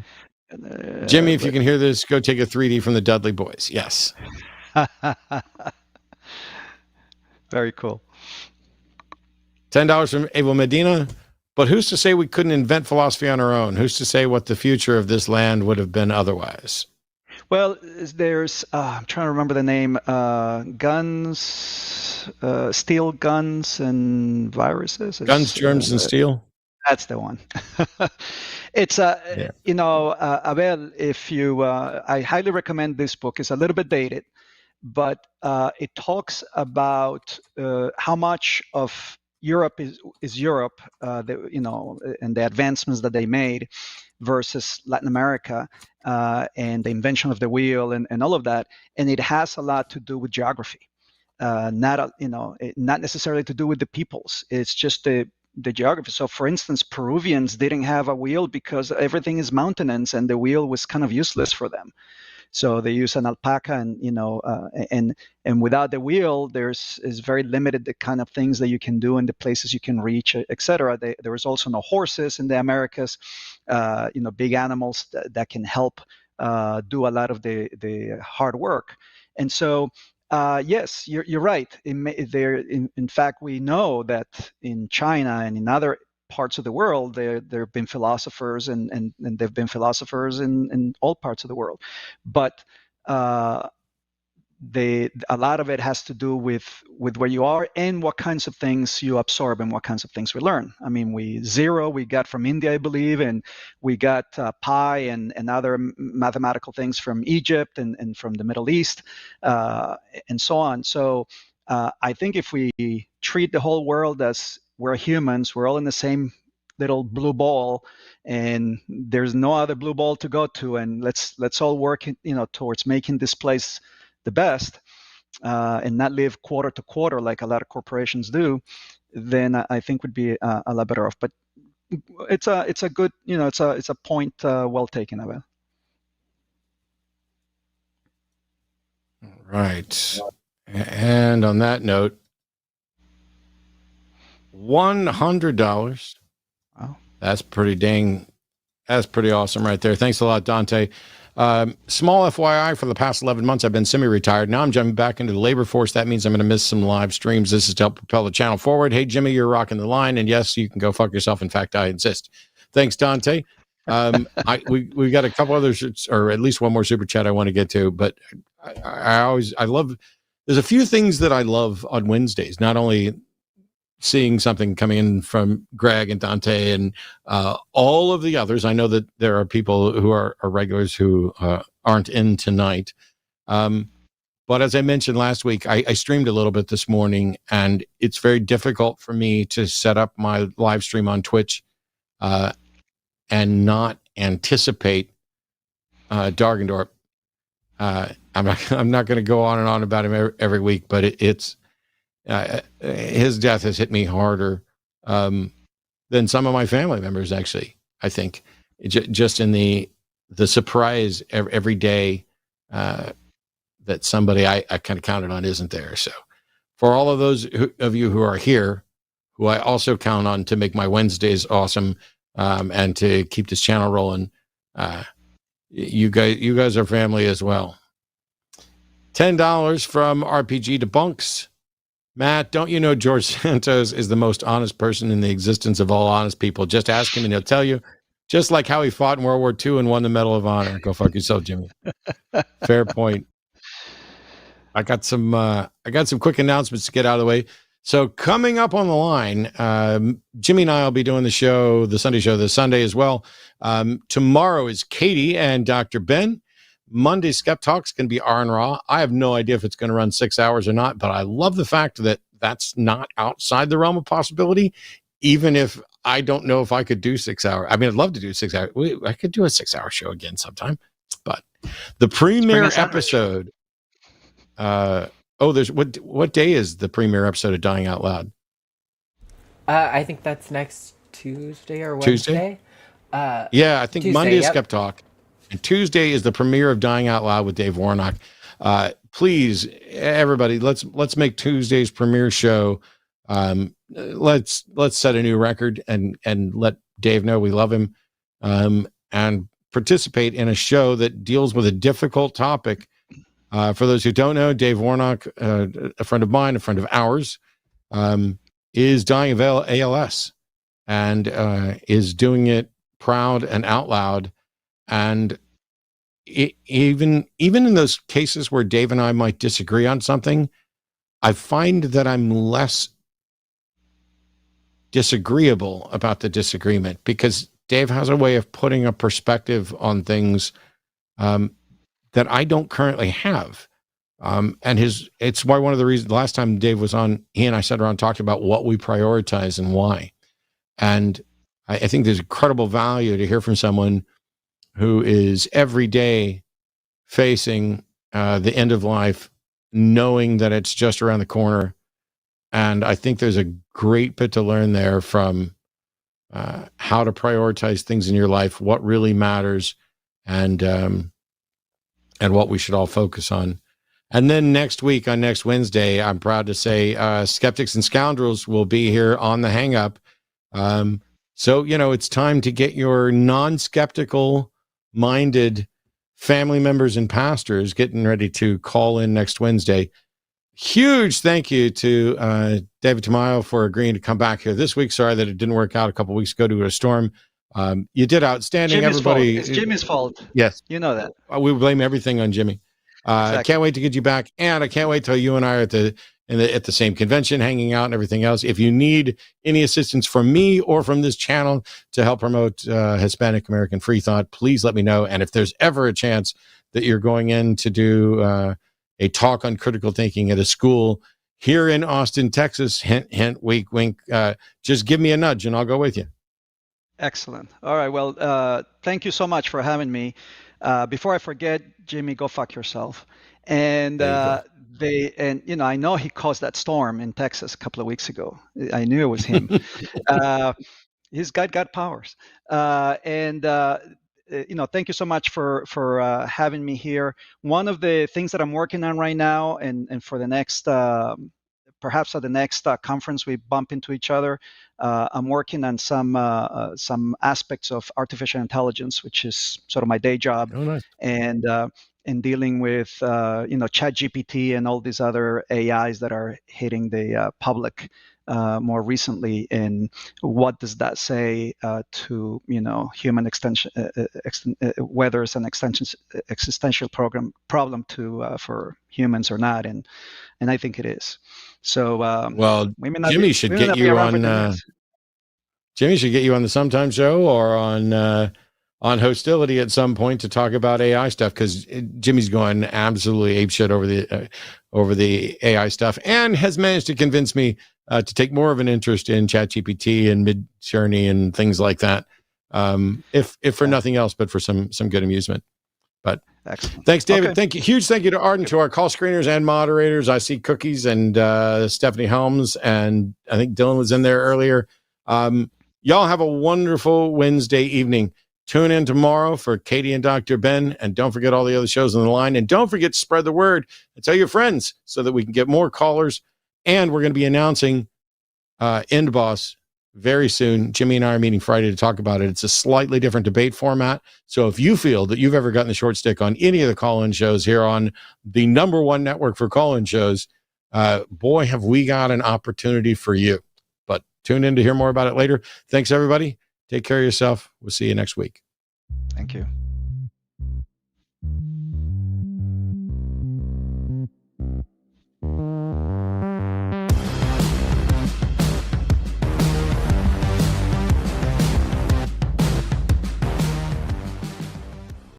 Jimmy, if you can hear this, go take a 3D from the Dudley Boys. Yes. Very cool. $10 from Evo Medina. But who's to say we couldn't invent philosophy on our own? Who's to say what the future of this land would have been otherwise? Well, there's, I'm trying to remember the name, steel guns and viruses. Guns, germs, and steel? That's the one. It's, Abel, if you, I highly recommend this book. It's a little bit dated, but it talks about how much of Europe is Europe, and the advancements that they made versus Latin America and the invention of the wheel and all of that. And it has a lot to do with geography, not necessarily to do with the peoples. It's just the geography. So, for instance, Peruvians didn't have a wheel because everything is mountainous, and the wheel was kind of useless for them. So they use an alpaca, and without the wheel, is very limited the kind of things that you can do and the places you can reach, etc. There was also no horses in the Americas, big animals that can help do a lot of the hard work. And so, yes, you're right. In fact, we know that in China and in other parts of the world, there have been philosophers, and there've been philosophers in all parts of the world, but a lot of it has to do with where you are and what kinds of things you absorb and what kinds of things we learn. I mean, we got from India, I believe, and we got pi and other mathematical things from Egypt and from the Middle East, and so on. So I think if we treat the whole world as we're humans, we're all in the same little blue ball, and there's no other blue ball to go to, and let's all work towards making this place the best, and not live quarter to quarter like a lot of corporations do, then I think would be a lot better off. But it's a good, it's a point well taken, Abel. Right. And on that note, $100. Wow. That's pretty awesome right there. Thanks a lot, Dante. Small FYI, for the past 11 months, I've been semi-retired. Now I'm jumping back into the labor force. That means I'm going to miss some live streams. This is to help propel the channel forward. Hey, Jimmy, you're rocking the line. And yes, you can go fuck yourself. In fact, I insist. Thanks, Dante. We got a couple others, or at least one more super chat I want to get to, but I love, there's a few things that I love on Wednesdays, not only seeing something coming in from Greg and Dante and all of the others. I know that there are people who are regulars who aren't in tonight. But as I mentioned last week, I streamed a little bit this morning, and it's very difficult for me to set up my live stream on Twitch and not anticipate Dargendorp. I'm not going to go on and on about him every week, but it's his death has hit me harder than some of my family members, actually. I think just in the surprise every day that somebody I kind of counted on isn't there. So for all of those of you who are here, who I also count on to make my Wednesdays awesome and to keep this channel rolling, you guys are family as well. $10 from RPG Debunks. Matt, don't you know George Santos is the most honest person in the existence of all honest people? Just ask him and he'll tell you. Just like how he fought in World War II and won the Medal of Honor. Go fuck yourself, Jimmy. Fair point. I got some quick announcements to get out of the way. So coming up on the line, Jimmy and I will be doing the Sunday show this Sunday as well. Tomorrow is Katy and Dr. Ben. Monday Skeptic Talk's going to be R and Raw. I have no idea if it's going to run 6 hours or not, but I love the fact that that's not outside the realm of possibility, even if I don't know if I could do 6 hours. I mean, I'd love to do 6 hours. I could do a 6 hour show again sometime, but the premiere episode, there's what day is the premiere episode of Dying Out Loud? I think that's next Tuesday or Wednesday. Yeah, I think Tuesday, Monday is Skeptic Talk. And Tuesday is the premiere of Dying Out Loud with Dave Warnock. Please, everybody, let's make Tuesday's premiere show. Let's set a new record and let Dave know we love him, and participate in a show that deals with a difficult topic. For those who don't know, Dave Warnock, a friend of mine, a friend of ours, is dying of ALS. and is doing it proud and out loud. And even in those cases where Dave and I might disagree on something, I find that I'm less disagreeable about the disagreement, because Dave has a way of putting a perspective on things that I don't currently have. And it's why one of the reasons last time Dave was on, he and I sat around and talked about what we prioritize and why. And I think there's incredible value to hear from someone who is every day facing the end of life, knowing that it's just around the corner. And I think there's a great bit to learn there from how to prioritize things in your life, what really matters, and what we should all focus on. And then next week, on next Wednesday, I'm proud to say Skeptics and Scoundrels will be here on the Hang Up. So, it's time to get your non-skeptical minded family members and pastors getting ready to call in next Wednesday. Huge thank you to David Tamayo for agreeing to come back here this week. Sorry that it didn't work out a couple of weeks ago due to a storm. You did outstanding, Jimmy's everybody. Fault. It's Jimmy's fault. Yes. You know that. We blame everything on Jimmy. Exactly. Can't wait to get you back. And I can't wait till you and I are at the same convention, hanging out and everything else. If you need any assistance from me or from this channel to help promote Hispanic American free thought, please let me know. And if there's ever a chance that you're going in to do a talk on critical thinking at a school here in Austin, Texas, hint, hint, wink, wink, just give me a nudge and I'll go with you. Excellent. All right. Well, thank you so much for having me. Before I forget, Jimmy, go fuck yourself. And I know he caused that storm in Texas a couple of weeks ago. I knew it was him. He's got powers. Thank you so much for having me here. One of the things that I'm working on right now, and for the next, perhaps at the next conference we bump into each other, I'm working on some aspects of artificial intelligence, which is sort of my day job. Oh, nice. And dealing with ChatGPT and all these other AIs that are hitting the public more recently, and what does that say to human extension, whether it's an existential problem for humans or not, and I think it is. So Jimmy should get you on. Jimmy should get you on the Sometime Show or on Hostility at some point to talk about AI stuff, because Jimmy's going absolutely apeshit over the AI stuff, and has managed to convince me to take more of an interest in ChatGPT and Midjourney and things like that. If for nothing else, but for some good amusement. But excellent. Thanks, David. Okay. Thank you. Huge thank you to Arden, to our call screeners and moderators. I see Cookies and Stephanie Helms, and I think Dylan was in there earlier. Y'all have a wonderful Wednesday evening. Tune in tomorrow for Katy and Dr. Ben, and don't forget all the other shows on the line. And don't forget to spread the word and tell your friends so that we can get more callers. And we're going to be announcing End Boss very soon. Jimmy and I are meeting Friday to talk about it. It's a slightly different debate format. So if you feel that you've ever gotten the short stick on any of the call-in shows here on the #1 network for call-in shows, boy, have we got an opportunity for you. But tune in to hear more about it later. Thanks, everybody. Take care of yourself. We'll see you next week. Thank you.